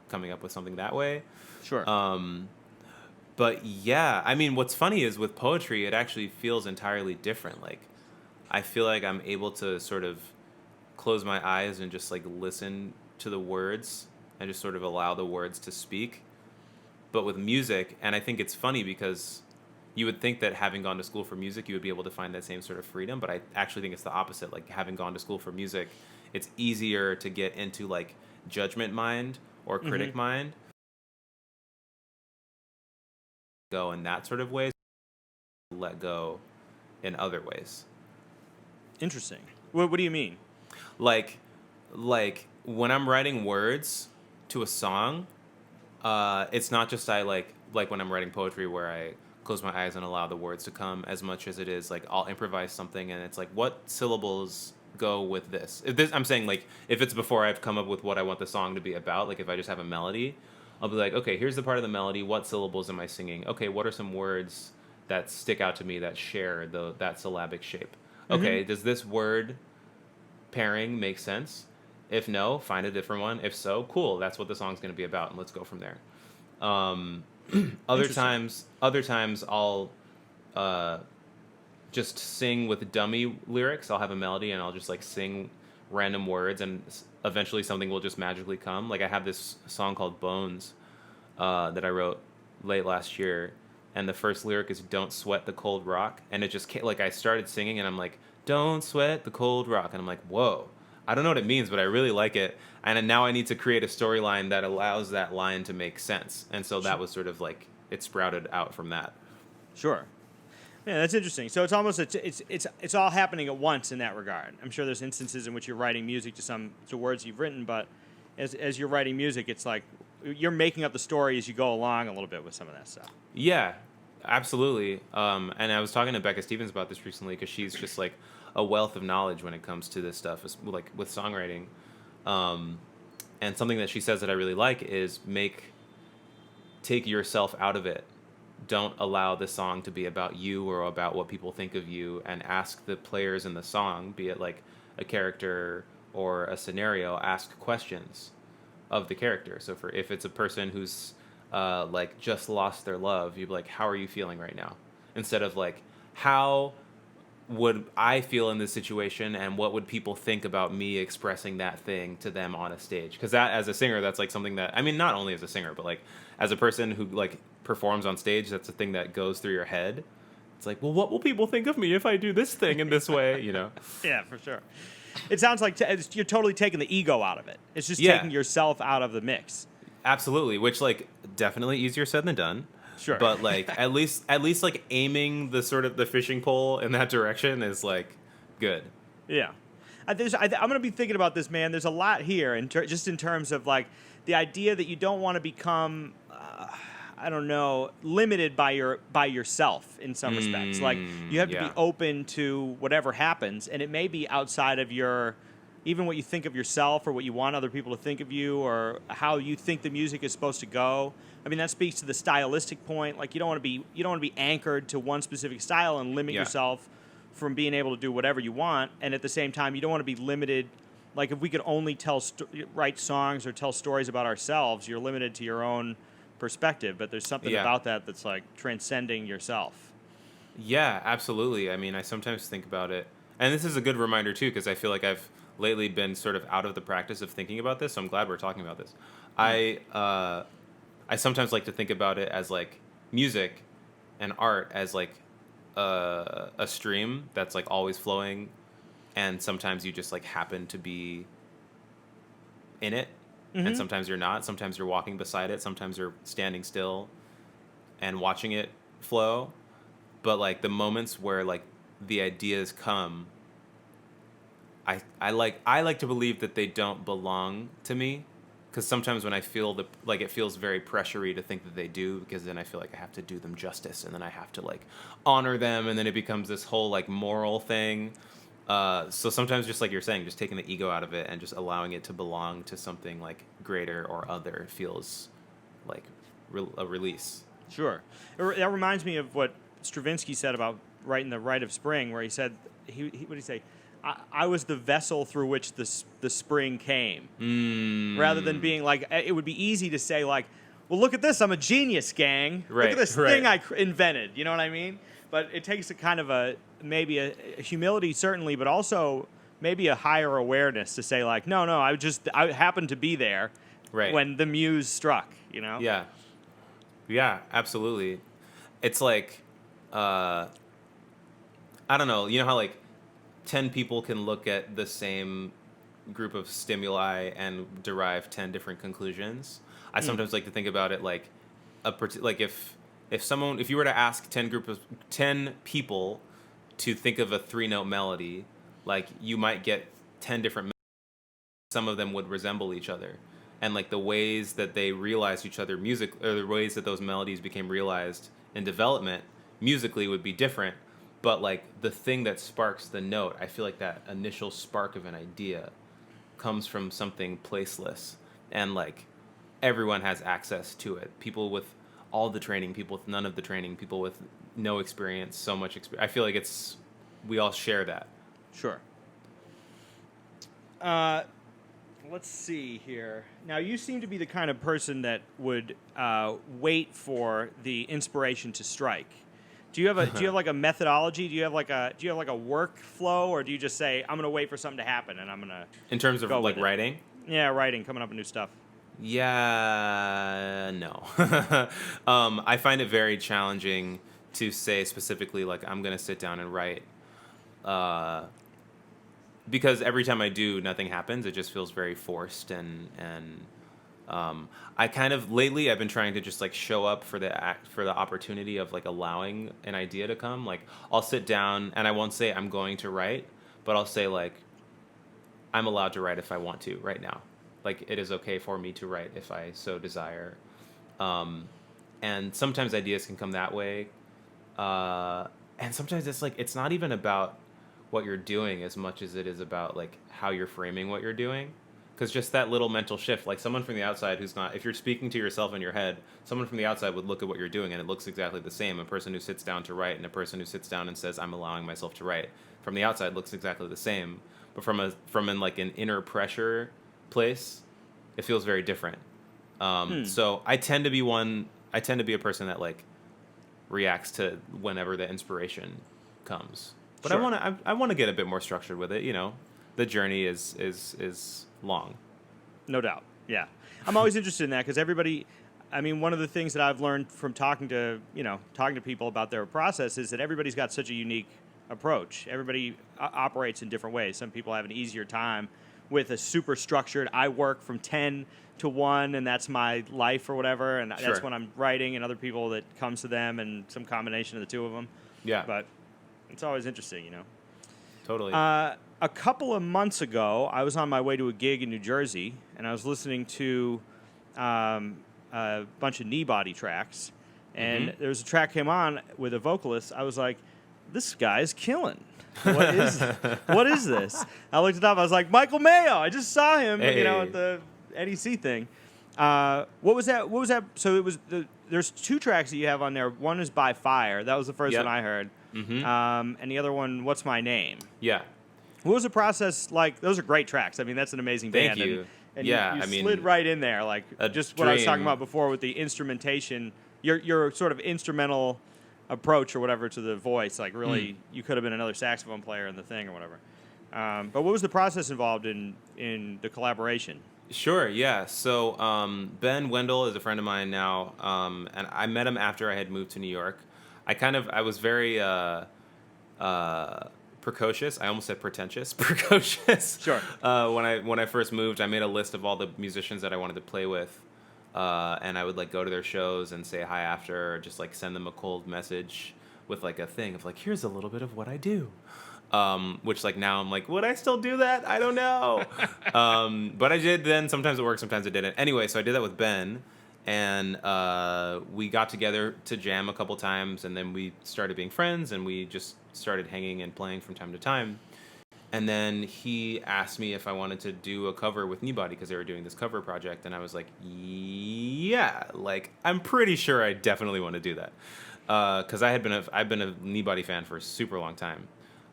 coming up with something that way. Sure. But yeah, I mean, what's funny is with poetry, it actually feels entirely different. Like I feel like I'm able to sort of close my eyes and just like listen to the words and just sort of allow the words to speak. But with music, and I think it's funny because you would think that having gone to school for music, you would be able to find that same sort of freedom, but I actually think it's the opposite. Like having gone to school for music, it's easier to get into like judgment mind or critic mind, go in that sort of ways, let go in other ways. Interesting. What do you mean? Like when I'm writing words to a song, it's not just I like when I'm writing poetry where I close my eyes and allow the words to come, as much as it is like I'll improvise something and it's like, what syllables go with this? I'm saying like if it's before I've come up with what I want the song to be about, like if I just have a melody, I'll be like, okay, here's the part of the melody. What syllables am I singing? Okay, what are some words that stick out to me that share that syllabic shape? Okay, does this word pairing make sense? If no, find a different one. If so, cool. That's what the song's going to be about, and let's go from there. Other times I'll just sing with dummy lyrics. I'll have a melody, and I'll just like sing random words, and eventually something will just magically come. Like I have this song called Bones that I wrote late last year, and the first lyric is "Don't sweat the cold rock," and it just like I started singing, and I'm like, "Don't sweat the cold rock," and I'm like, "Whoa." I don't know what it means, but I really like it. And now I need to create a storyline that allows that line to make sense. And so that was sort of like, it sprouted out from that. Sure. Yeah, that's interesting. So it's almost it's all happening at once in that regard. I'm sure there's instances in which you're writing music to words you've written, but as you're writing music, it's like you're making up the story as you go along a little bit with some of that stuff. Yeah, absolutely. And I was talking to Becca Stevens about this recently because she's just like a wealth of knowledge when it comes to this stuff, like with songwriting. And something that she says that I really like is take yourself out of it. Don't allow the song to be about you or about what people think of you, and ask the players in the song, be it like a character or a scenario, ask questions of the character. So if it's a person who's like just lost their love, you'd be like, how are you feeling right now? Instead of like, how would I feel in this situation, and what would people think about me expressing that thing to them on a stage? Because that, as a singer, that's like something that, I mean, not only as a singer, but like as a person who like performs on stage, that's a thing that goes through your head. It's like, well, what will people think of me if I do this thing in this way, you know? Yeah, for sure. It sounds like you're totally taking the ego out of it. It's just taking yourself out of the mix. Absolutely, which like definitely easier said than done. Sure. But like at least like aiming the sort of the fishing pole in that direction is like good. Yeah. I'm going to be thinking about this, man. There's a lot here, just in terms of like the idea that you don't want to become, I don't know, limited by yourself in some respects. Like you have to be open to whatever happens, and it may be outside of even what you think of yourself or what you want other people to think of you or how you think the music is supposed to go. I mean, that speaks to the stylistic point. Like you don't want to be anchored to one specific style and limit yourself from being able to do whatever you want. And at the same time, you don't want to be limited. Like if we could only write songs or tell stories about ourselves, you're limited to your own perspective. But there's something about that that's like transcending yourself. Yeah, absolutely. I mean, I sometimes think about it, and this is a good reminder too, because I feel like I've lately been sort of out of the practice of thinking about this. So I'm glad we're talking about this. I sometimes like to think about it as like music and art as like a stream that's like always flowing, and sometimes you just like happen to be in it, and sometimes you're not. Sometimes you're walking beside it. Sometimes you're standing still and watching it flow. But like the moments where like the ideas come, I like to believe that they don't belong to me. Because sometimes when I feel it feels very pressury to think that they do, because then I feel like I have to do them justice, and then I have to like honor them, and then it becomes this whole like moral thing. So sometimes, just like you're saying, just taking the ego out of it and just allowing it to belong to something like greater or other feels like a release. Sure. That reminds me of what Stravinsky said about writing The Rite of Spring, where he said, what did he say? I was the vessel through which the spring came. Rather than being like, it would be easy to say like, well, look at this, I'm a genius, gang. Right, look at this thing I invented. You know what I mean? But it takes a kind of maybe a humility, certainly, but also maybe a higher awareness to say like, no, I happened to be there when the muse struck, you know? Yeah. Yeah, absolutely. It's like, I don't know, you know how like 10 people can look at the same group of stimuli and derive 10 different conclusions. I sometimes like to think about it like if you were to ask 10 people to think of a 3-note melody, like you might get 10 different melodies. Some of them would resemble each other, and like the ways that they realized each other or the ways that those melodies became realized in development musically would be different. But like the thing that sparks the note, I feel like that initial spark of an idea comes from something placeless, and like everyone has access to it. People with all the training, people with none of the training, people with no experience, so much experience. I feel like we all share that. Sure. Let's see here. Now, you seem to be the kind of person that would wait for the inspiration to strike. Do you have like a methodology? Do you have like a workflow, or do you just say, I'm gonna wait for something to happen and I'm gonna in terms of like writing? Yeah, writing, coming up with new stuff. Yeah, no. I find it very challenging to say specifically like I'm gonna sit down and write because every time I do, nothing happens. It just feels very forced, and I kind of lately I've been trying to just like show up for the opportunity of like allowing an idea to come. Like I'll sit down and I won't say I'm going to write, but I'll say like I'm allowed to write if I want to right now. Like it is okay for me to write if I so desire. And sometimes ideas can come that way. And sometimes it's like it's not even about what you're doing as much as it is about like how you're framing what you're doing. Because just that little mental shift, like someone from the outside who's not, if you're speaking to yourself in your head, someone from the outside would look at what you're doing and it looks exactly the same. A person who sits down to write and a person who sits down and says, I'm allowing myself to write, from the outside looks exactly the same. But from like an inner pressure place, it feels very different. So I tend to be a person that like reacts to whenever the inspiration comes. But Sure. I want to get a bit more structured with it, you know. The journey is long. No doubt. Yeah. I'm always interested in that because everybody, I mean, one of the things that I've learned from talking to people about their process is that everybody's got such a unique approach. Everybody operates in different ways. Some people have an easier time with a super structured, I work from 10 to 1 and that's my life or whatever. And Sure. that's when I'm writing, and other people that comes to them and some combination of the two of them. Yeah. But it's always interesting, you know. Totally. A couple of months ago, I was on my way to a gig in New Jersey, and I was listening to a bunch of knee body tracks, and there was a track came on with a vocalist. I was like, this guy's killing. What is this? I looked it up. I was like, Michael Mayo. I just saw him, Hey. at the NEC thing. What was that? So it was there's two tracks that you have on there. One is By Fire. That was the first Yep. one I heard. And the other one, What's My Name? Yeah. What was the process like? Those are great tracks. I mean, that's an amazing Thank band. you. And Yeah, you I mean, slid right in there, like a just what I was talking dream. about before with the instrumentation. Your sort of instrumental approach or whatever to the voice, like really, you could have been another saxophone player in the thing or whatever. But what was the process involved in the collaboration? Sure, yeah. So Ben Wendell is a friend of mine now, and I met him after I had moved to New York. I was very precocious. I almost said pretentious. Precocious. Sure. When I first moved, I made a list of all the musicians that I wanted to play with, and I would like go to their shows and say hi after, or just like send them a cold message with like a thing of like, here's a little bit of what I do. Which like now I'm like, would I still do that? I don't know. But I did then. Sometimes it worked, sometimes it didn't. Anyway, so I did that with Ben, and we got together to jam a couple times, and then we started being friends, and we just started hanging and playing from time to time. And then he asked me if I wanted to do a cover with Kneebody because they were doing this cover project, and I was like, yeah, like I'm pretty sure I definitely want to do that because I've been a Kneebody fan for a super long time.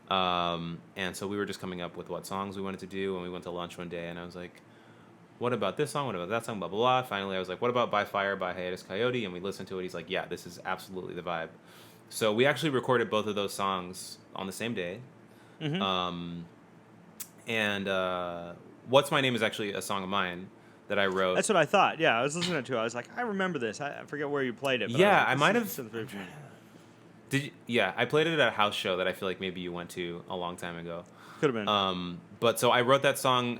And so we were just coming up with what songs we wanted to do, and we went to lunch one day, and I was like, what about this song? What about that song? Blah, blah, blah. Finally, I was like, what about By Fire by Hiatus Coyote? And we listened to it. He's like, yeah, this is absolutely the vibe. So we actually recorded both of those songs on the same day. What's My Name is actually a song of mine that I wrote. That's what I thought. Yeah, I was listening to it. I was like, I remember this. I forget where you played it. But Yeah, I I might have- this is very familiar. Did you? Yeah, I played it at a house show that I feel like maybe you went to a long time ago. Could have been. But so I wrote that song.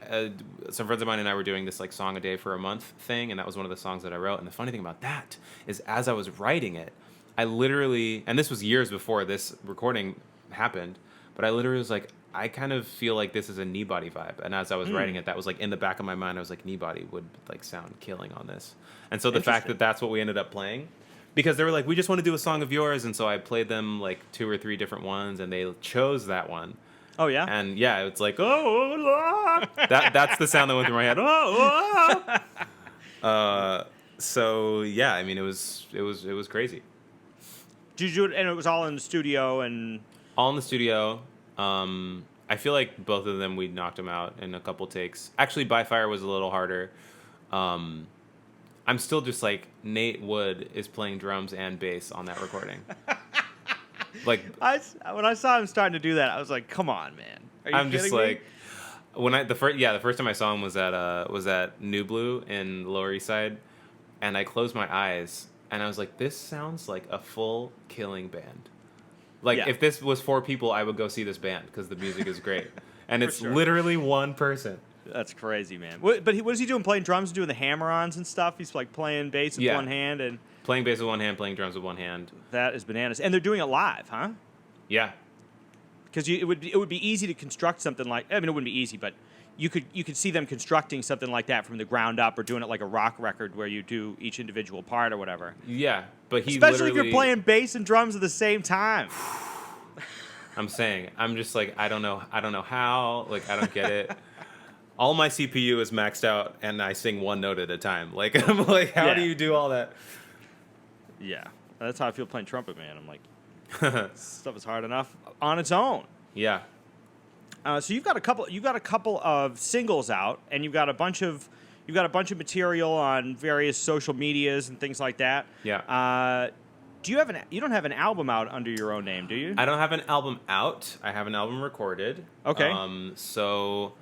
Some friends of mine and I were doing this like song a day for a month thing, and that was one of the songs that I wrote. And the funny thing about that is, as I was writing it, I literally, and this was years before this recording happened, but I literally was like, I kind of feel like this is a Kneebody vibe. And as I was writing it, that was like in the back of my mind. I was like, Kneebody would like sound killing on this. And so the fact that that's what we ended up playing. Because they were like, we just want to do a song of yours, and so I played them like 2 or 3 different ones, and they chose that one. Oh yeah. And yeah, it's like that's the sound that went through my head. So yeah, I mean, it was crazy. Did you do it? And it was all in the studio and. All in the studio. I feel like both of them we knocked them out in a couple takes. Actually, By Fire was a little harder. I'm still just like, Nate Wood is playing drums and bass on that recording. Like, when I saw him starting to do that, I was like, "Come on, man!" Are you I'm just kidding me? like, when the first time I saw him was at New Blue in the Lower East Side, and I closed my eyes and I was like, this sounds like a full Killing band. Like, Yeah. if this was 4 people, I would go see this band because the music is great. And For it's sure. literally one person. That's crazy, man. What is he doing? Playing drums, doing the hammer-ons and stuff. He's like playing bass with Yeah. one hand, and Playing bass with one hand, playing drums with one hand. that is bananas. And they're doing it live, huh? Yeah. Because it would be easy to construct something like, I mean, it wouldn't be easy, but you could see them constructing something like that from the ground up, or doing it like a rock record where you do each individual part or whatever. Yeah, but he Especially if literally, you're playing bass and drums at the same time. I'm saying, I'm just like, I don't know how, like, I don't get it. All my CPU is maxed out, and I sing one note at a time. Like, I'm like, how do you do all that? Yeah, that's how I feel playing trumpet, man. I'm like, this stuff is hard enough on its own. Yeah. So you've got a couple of singles out, and you've got a bunch of material on various social medias and things like that. Yeah. You don't have an album out under your own name, do you? I don't have an album out. I have an album recorded. Okay. So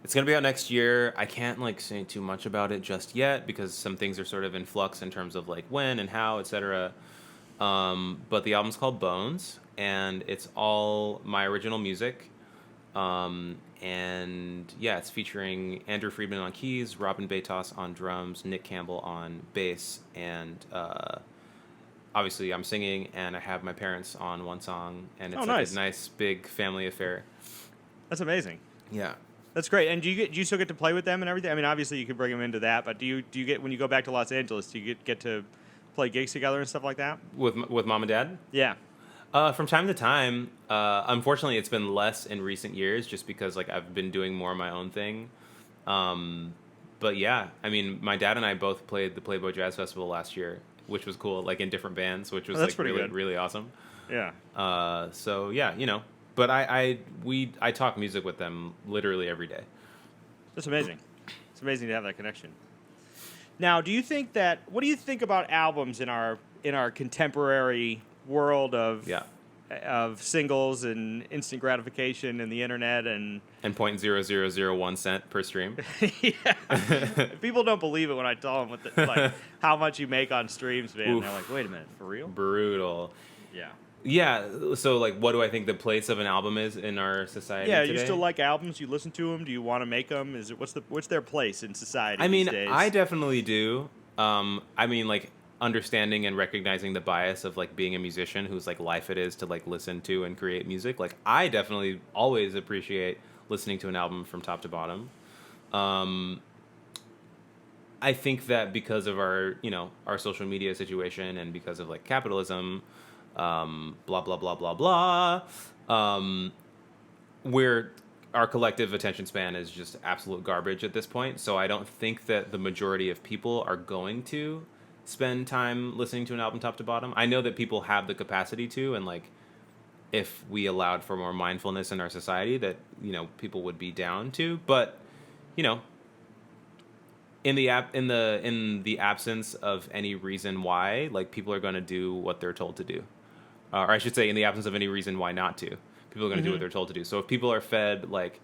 it's gonna be out next year. I can't like say too much about it just yet because some things are sort of in flux in terms of like when and how, etc. But the album's called Bones, and it's all my original music. And yeah, it's featuring Andrew Friedman on keys, Robin Beitas on drums, Nick Campbell on bass, and obviously I'm singing, and I have my parents on one song, and it's like a nice big family affair. That's amazing. Yeah. That's great. And do you still get to play with them and everything? I mean, obviously you could bring them into that, but do you get, when you go back to Los Angeles, do you get to play gigs together and stuff like that? With mom and dad? Yeah. From time to time. Unfortunately, it's been less in recent years, just because like I've been doing more of my own thing. But yeah, I mean, my dad and I both played the Playboy Jazz Festival last year, which was cool, like in different bands, which was like really good. really awesome. Yeah. So yeah, but I talk music with them literally every day. That's amazing. It's amazing to have that connection. Now, what do you think about albums in our contemporary world of singles and instant gratification and the internet and 0.0001 cent per stream? Yeah. People don't believe it when I tell them like how much you make on streams, man. Oof. They're like, wait a minute, for real? Brutal. Yeah. Yeah, so like what do I think the place of an album is in our society today? You still like albums? You listen to them? Do you want to make them? What's their place in society these days? I definitely do. I mean, like, understanding and recognizing the bias of like being a musician whose like life it is to like listen to and create music. Like, I definitely always appreciate listening to an album from top to bottom. I think that because of our social media situation and because of like capitalism, blah blah blah blah blah, where our collective attention span is just absolute garbage at this point. So I don't think that the majority of people are going to spend time listening to an album top to bottom. I know that people have the capacity to, and like if we allowed for more mindfulness in our society, that people would be down to. But in the absence of any reason why, like, people are going to do what they're told to do, or I should say, in the absence of any reason why not to, people are going to do what they're told to do. So if people are fed like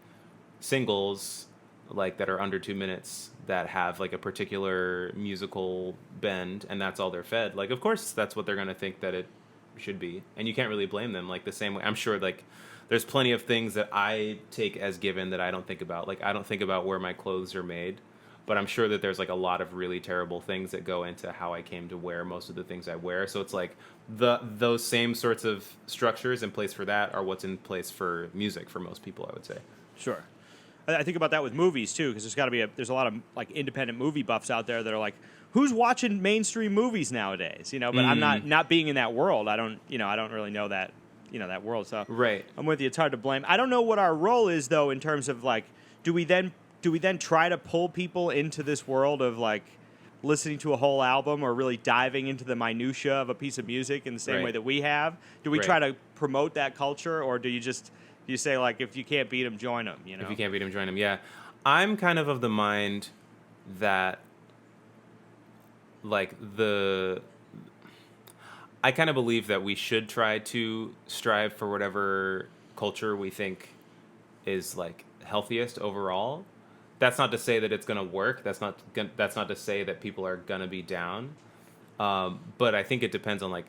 singles like that are under 2 minutes that have like a particular musical bend, and that's all they're fed, like, of course that's what they're going to think that it should be, and you can't really blame them. Like, the same way, I'm sure, like, there's plenty of things that I take as given that I don't think about. Like, I don't think about where my clothes are made, but I'm sure that there's like a lot of really terrible things that go into how I came to wear most of the things I wear. So it's like those same sorts of structures in place for that are what's in place for music for most people, I would say. Sure. I think about that with movies too, because there's a lot of like independent movie buffs out there that are like, who's watching mainstream movies nowadays? But I'm not being in that world. I don't really know that, that world. So right. I'm with you. It's hard to blame. I don't know what our role is though, in terms of like, do we then try to pull people into this world of like listening to a whole album or really diving into the minutia of a piece of music in the same way that we have? Do we try to promote that culture, or do you say, like, if you can't beat them, join them? If you can't beat them, join them. Yeah, I'm kind of the mind that, like, I kind of believe that we should try to strive for whatever culture we think is like healthiest overall. That's not to say that it's going to work. That's not to say that people are going to be down. But I think it depends on, like,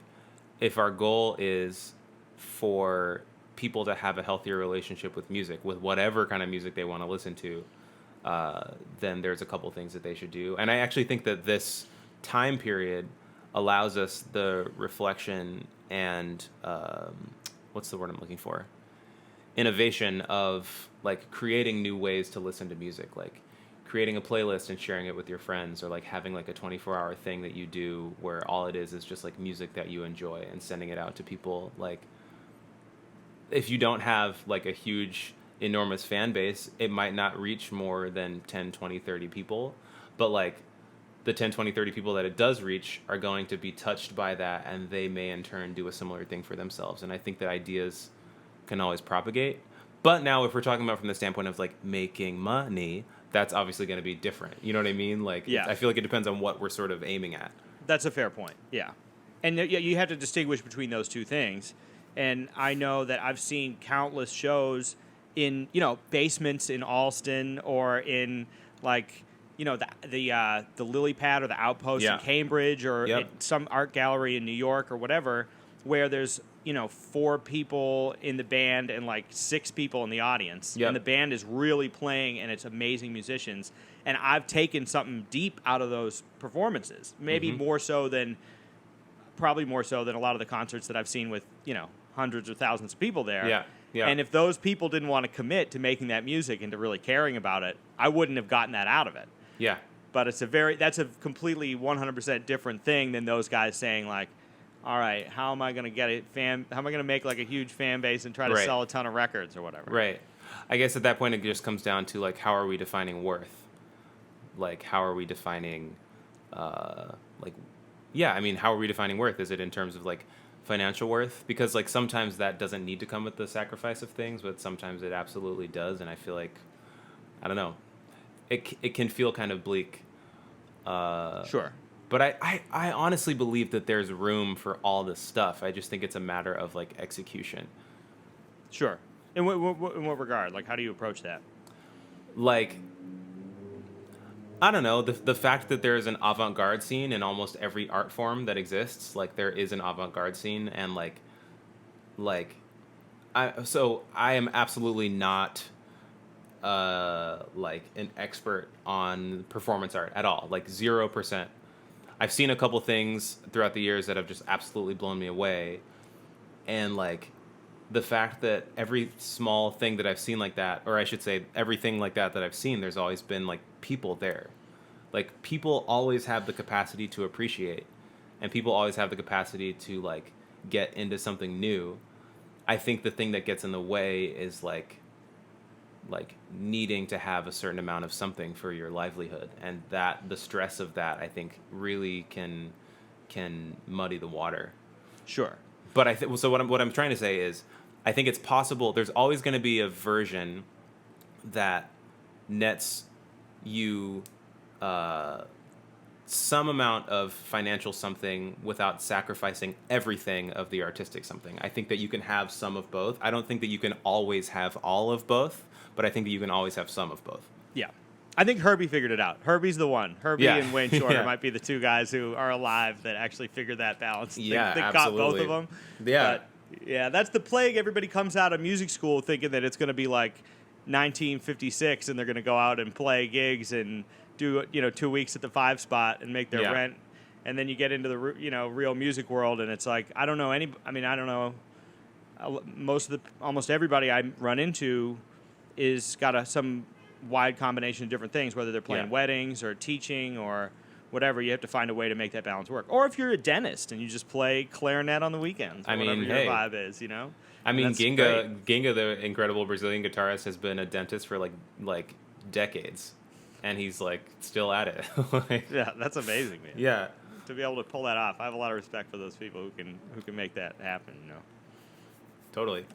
if our goal is for people to have a healthier relationship with music, with whatever kind of music they want to listen to, then there's a couple things that they should do. And I actually think that this time period allows us the reflection and what's the word I'm looking for? Innovation of like creating new ways to listen to music, like creating a playlist and sharing it with your friends, or like having like a 24-hour thing that you do where all it is just like music that you enjoy and sending it out to people. Like if you don't have like a huge enormous fan base, it might not reach more than 10, 20, 30 people, but like the 10, 20, 30 people that it does reach are going to be touched by that, and they may in turn do a similar thing for themselves. And I think that ideas can always propagate. But now if we're talking about from the standpoint of like making money, that's obviously going to be different. You know what I mean? Like, Yeah. I feel like it depends on what we're sort of aiming at. That's a fair point. Yeah. And you have to distinguish between those two things. And I know that I've seen countless shows in, basements in Alston, or in like, the Lily Pad or the Outpost in Cambridge, or Yep. at some art gallery in New York or whatever, where there's, 4 people in the band and like 6 people in the audience. Yep. And the band is really playing, and it's amazing musicians. And I've taken something deep out of those performances, maybe probably more so than a lot of the concerts that I've seen with, hundreds or thousands of people there. Yeah. Yeah. And if those people didn't want to commit to making that music and to really caring about it, I wouldn't have gotten that out of it. Yeah. But that's a completely 100% different thing than those guys saying like, all right, how am I going to how am I going to make like a huge fan base and try to Right. sell a ton of records or whatever? Right. I guess at that point it just comes down to like, how are we defining worth? Like, how are we defining, how are we defining worth? Is it in terms of like financial worth? Because like sometimes that doesn't need to come with the sacrifice of things, but sometimes it absolutely does. And I feel like, I don't know, it can feel kind of bleak. Sure. But I honestly believe that there's room for all this stuff. I just think it's a matter of like execution. Sure. In what regard? Like, how do you approach that? Like, I don't know, the fact that there is an avant-garde scene in almost every art form that exists. Like, there is an avant-garde scene, and I am absolutely not like an expert on performance art at all. Like 0%. I've seen a couple things throughout the years that have just absolutely blown me away, and like the fact that every small thing that I've seen like that, or I should say everything like that I've seen, there's always been like people there. Like, people always have the capacity to appreciate, and people always have the capacity to like get into something new. I think the thing that gets in the way is like needing to have a certain amount of something for your livelihood, and that the stress of that, I think, really can muddy the water. Sure. But so what I'm trying to say is, I think it's possible. There's always going to be a version that nets you some amount of financial something without sacrificing everything of the artistic something. I think that you can have some of both. I don't think that you can always have all of both, but I think that you can always have some of both. Yeah. I think Herbie figured it out. Herbie's the one. Herbie and Wayne Shorter Yeah. might be the two guys who are alive that actually figured that balance. Yeah, they got absolutely. both of them. Yeah. But, yeah, that's the plague. Everybody comes out of music school thinking that it's going to be like 1956 and they're going to go out and play gigs and do 2 weeks at the 5 spot and make their rent. And then you get into the real music world, and it's like, I don't know. Almost everybody I run into is got some wide combination of different things, whether they're playing weddings or teaching or whatever. You have to find a way to make that balance work. Or if you're a dentist and you just play clarinet on the weekends, or whatever your vibe is, I mean, Ginga, the incredible Brazilian guitarist, has been a dentist for like decades, and he's like still at it. Yeah, that's amazing, man. Yeah, to be able to pull that off, I have a lot of respect for those people who can make that happen. Totally.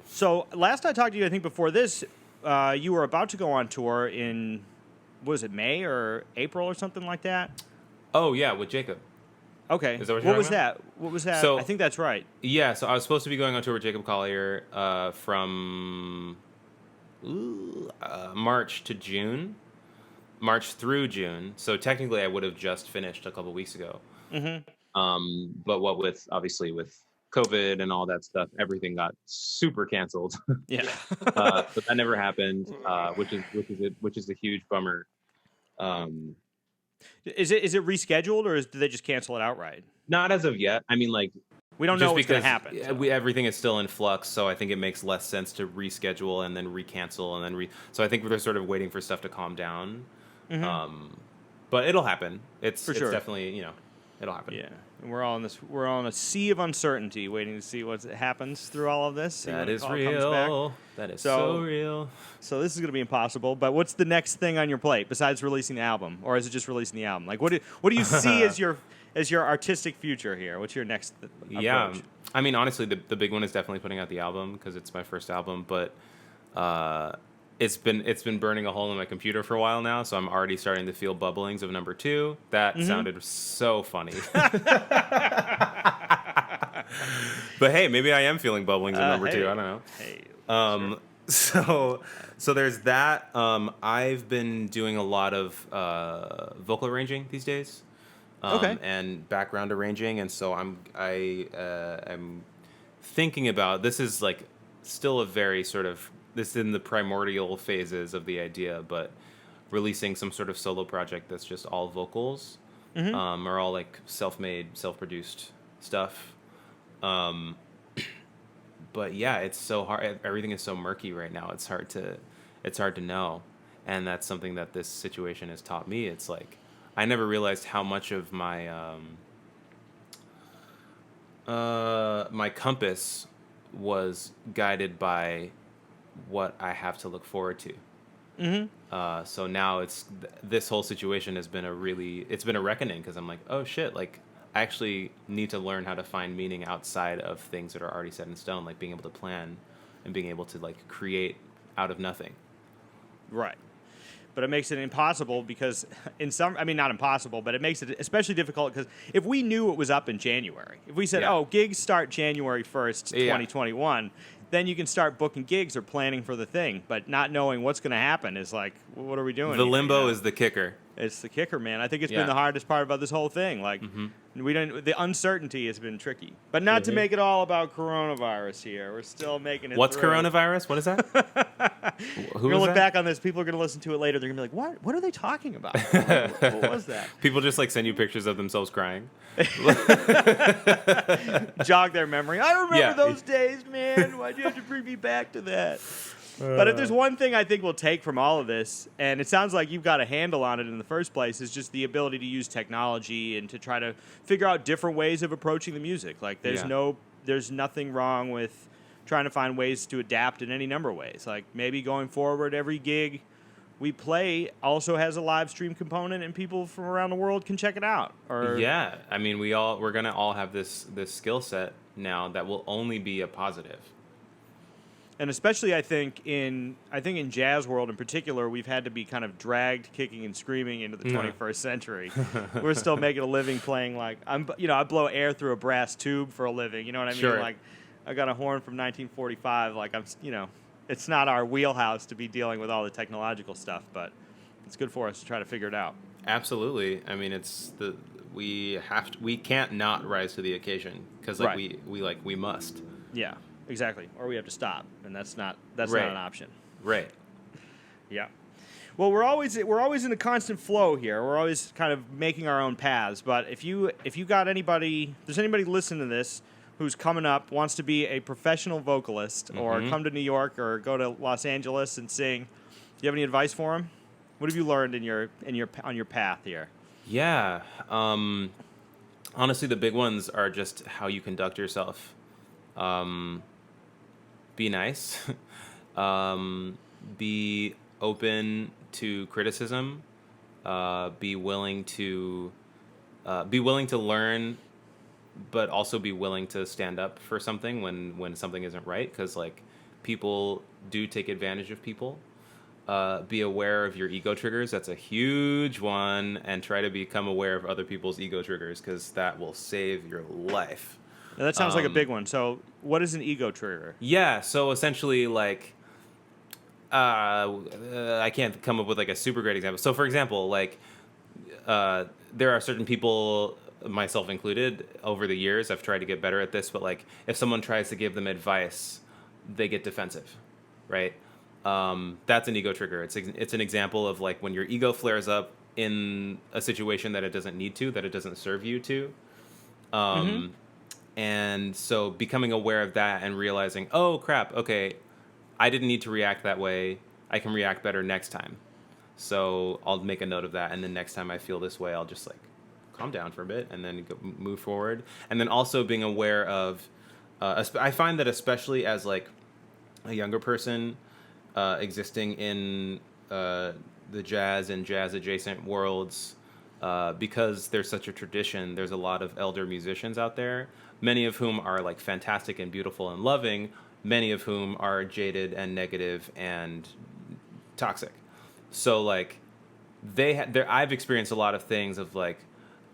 So last I talked to you, I think before this, you were about to go on tour in, was it May or April or something like that? Oh yeah, with Jacob. Okay. Is that what you're talking talking about? that? What was that? So- I think that's right. Yeah, so I was supposed to be going on tour with Jacob Collier from March to June. March through June. So technically I would have just finished a couple weeks ago. Mm-hmm. But what with, obviously, with COVID and all that stuff, everything got super canceled. Yeah. But that never happened, which is a huge bummer. Is it rescheduled, or do they just cancel it outright? Not as of yet. I mean, like, we don't know what's going to happen. So. Everything is still in flux, so I think it makes less sense to reschedule and then recancel and then So I think we're sort of waiting for stuff to calm down. Mm-hmm. But it'll happen. It's sure. Definitely, it'll happen. Yeah, and we're on a sea of uncertainty, waiting to see what happens through all of this. That is real. That is so real. So this is going to be impossible. But what's the next thing on your plate besides releasing the album, or is it just releasing the album? Like, what do you see as your artistic future here? What's your next approach? Yeah, I mean, honestly, the big one is definitely putting out the album because it's my first album, but it's been burning a hole in my computer for a while now, so I'm already starting to feel bubblings of number 2. That sounded so funny. But hey, maybe I am feeling bubblings of number 2. I don't know. Hey, sure. So there's that. I've been doing a lot of vocal arranging these days. And background arranging, and so I'm thinking about, this is like still a very sort of, this is in the primordial phases of the idea, but releasing some sort of solo project that's just all vocals, or all like self-made, self-produced stuff. But yeah, it's so hard. Everything is so murky right now. It's hard to know, and that's something that this situation has taught me. It's like, I never realized how much of my my compass was guided by what I have to look forward to. So now this whole situation has been it's been a reckoning, because I'm like, oh shit, like I actually need to learn how to find meaning outside of things that are already set in stone, like being able to plan and being able to like create out of nothing. Right. But it makes it impossible because not impossible, but it makes it especially difficult because if we knew it was up in January, if we said, gigs start January 1st, 2021, then you can start booking gigs or planning for the thing. But not knowing what's going to happen is like, what are we doing? The limbo is the kicker. It's the kicker, man. I think it's been the hardest part about this whole thing. Like, the uncertainty has been tricky. But not to make it all about coronavirus here. We're still making it. What's through. Coronavirus? What is that? You're going to look back on this. People are going to listen to it later. They're going to be like, what are they talking about? What was that? People just like send you pictures of themselves crying. Jog their memory. I remember those days, man. Why'd you have to bring me back to that? But if there's one thing I think we'll take from all of this, and it sounds like you've got a handle on it in the first place, is just the ability to use technology and to try to figure out different ways of approaching the music. Like there's nothing wrong with trying to find ways to adapt in any number of ways. Like maybe going forward, every gig we play also has a live stream component, and people from around the world can check it out. I mean, we're gonna all have this skill set now that will only be a positive. And especially, I think in jazz world in particular, we've had to be kind of dragged kicking and screaming into the 21st century. We're still making a living playing like I blow air through a brass tube for a living. You know what I mean? Sure. Like I got a horn from 1945. Like it's not our wheelhouse to be dealing with all the technological stuff, but it's good for us to try to figure it out. Absolutely. I mean, we can't not rise to the occasion because we must. Yeah. Exactly, or we have to stop, and that's not an option. Right. Yeah. Well, we're always in a constant flow here. We're always kind of making our own paths. But if you got anybody, if there's anybody listening to this who's coming up, wants to be a professional vocalist, or come to New York or go to Los Angeles and sing, do you have any advice for them? What have you learned on your path here? Yeah. Honestly, the big ones are just how you conduct yourself. Be nice, be open to criticism, be willing to learn, but also be willing to stand up for something when something isn't right, because like people do take advantage of people. Be aware of your ego triggers. That's a huge one, and try to become aware of other people's ego triggers, because that will save your life. Now, that sounds like a big one. So what is an ego trigger? Yeah, so essentially, like, I can't come up with, like, a super great example. So, for example, like, there are certain people myself included, over the years, I've tried to get better at this, but like if someone tries to give them advice, they get defensive, right? That's an ego trigger. It's an example of like when your ego flares up in a situation that it doesn't need to, that it doesn't serve you to. And so becoming aware of that and realizing, oh crap, okay, I didn't need to react that way. I can react better next time. So I'll make a note of that, and then next time I feel this way, I'll just like calm down for a bit and then move forward. And then also being aware of, I find that especially as like a younger person existing in the jazz and jazz adjacent worlds, because there's such a tradition, there's a lot of elder musicians out there, many of whom are like fantastic and beautiful and loving, many of whom are jaded and negative and toxic. So like I've experienced a lot of things of like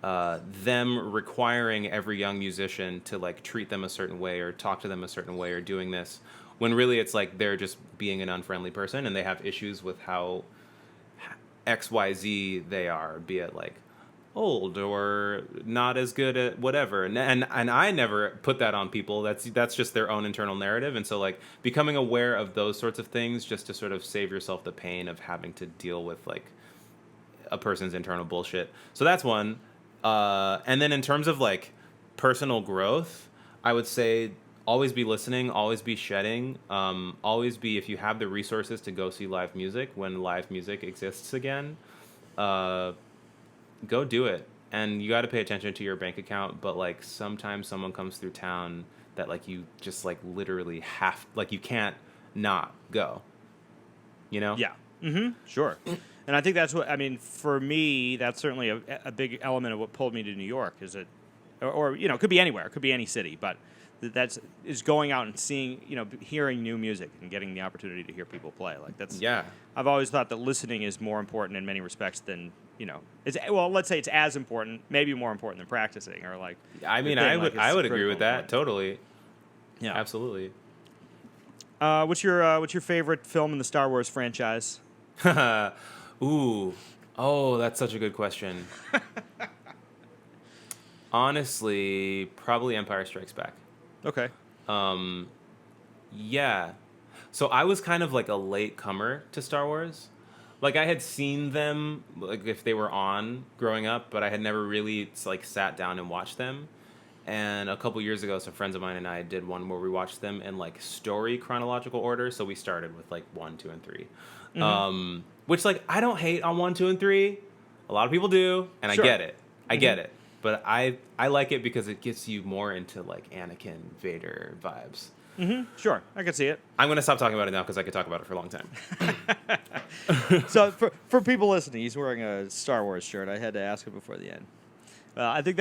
them requiring every young musician to like treat them a certain way or talk to them a certain way or doing this, when really it's like they're just being an unfriendly person and they have issues with how XYZ they are, be it like old or not as good at whatever. And I never put that on people. That's just their own internal narrative. And so like becoming aware of those sorts of things just to sort of save yourself the pain of having to deal with like a person's internal bullshit. So that's one. And then in terms of like personal growth, I would say always be listening, always be shedding, always be, if you have the resources to go see live music when live music exists again, go do it. And you got to pay attention to your bank account, but like sometimes someone comes through town that like you just like literally you can't not go, you know? Yeah. Sure. And I think that's what, I mean, for me, that's certainly a big element of what pulled me to New York, is it, or you know, it could be anywhere, it could be any city, but is going out and seeing, you know, hearing new music and getting the opportunity to hear people play. Like that's, yeah. I've always thought that listening is more important in many respects than, you know, let's say it's as important, maybe more important than practicing, or like. I mean, I would agree with that totally. Yeah, absolutely. What's your favorite film in the Star Wars franchise? Ooh, oh, that's such a good question. Honestly, probably Empire Strikes Back. Okay. Yeah. So I was kind of like a late comer to Star Wars. Like I had seen them, like if they were on growing up, but I had never really like sat down and watched them. And a couple years ago, some friends of mine and I did one where we watched them in like story chronological order. So we started with like 1, 2, and 3. Which like I don't hate on 1, 2, and 3. A lot of people do, and sure. I get it. I get it. But I like it because it gets you more into like Anakin, Vader vibes. Sure, I can see it. I'm going to stop talking about it now because I could talk about it for a long time. So for people listening, he's wearing a Star Wars shirt. I had to ask him before the end. I think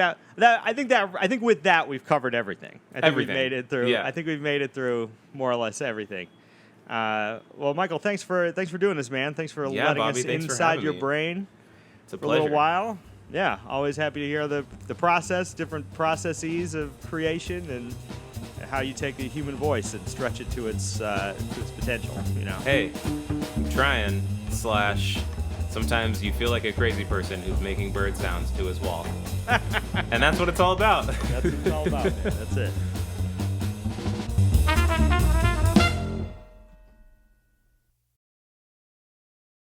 with that we've covered everything. I think we've made it through. Yeah. I think we've made it through more or less everything. Well, Michael, thanks for doing this, man. Thanks for letting Bobby, us inside your brain. It's a for pleasure. a little while. Yeah, always happy to hear the process, different processes of creation, and how you take the human voice and stretch it to its potential. You know. Hey, I'm trying. Sometimes you feel like a crazy person who's making bird sounds to his wall, and that's what it's all about. That's what it's all about, man. That's it.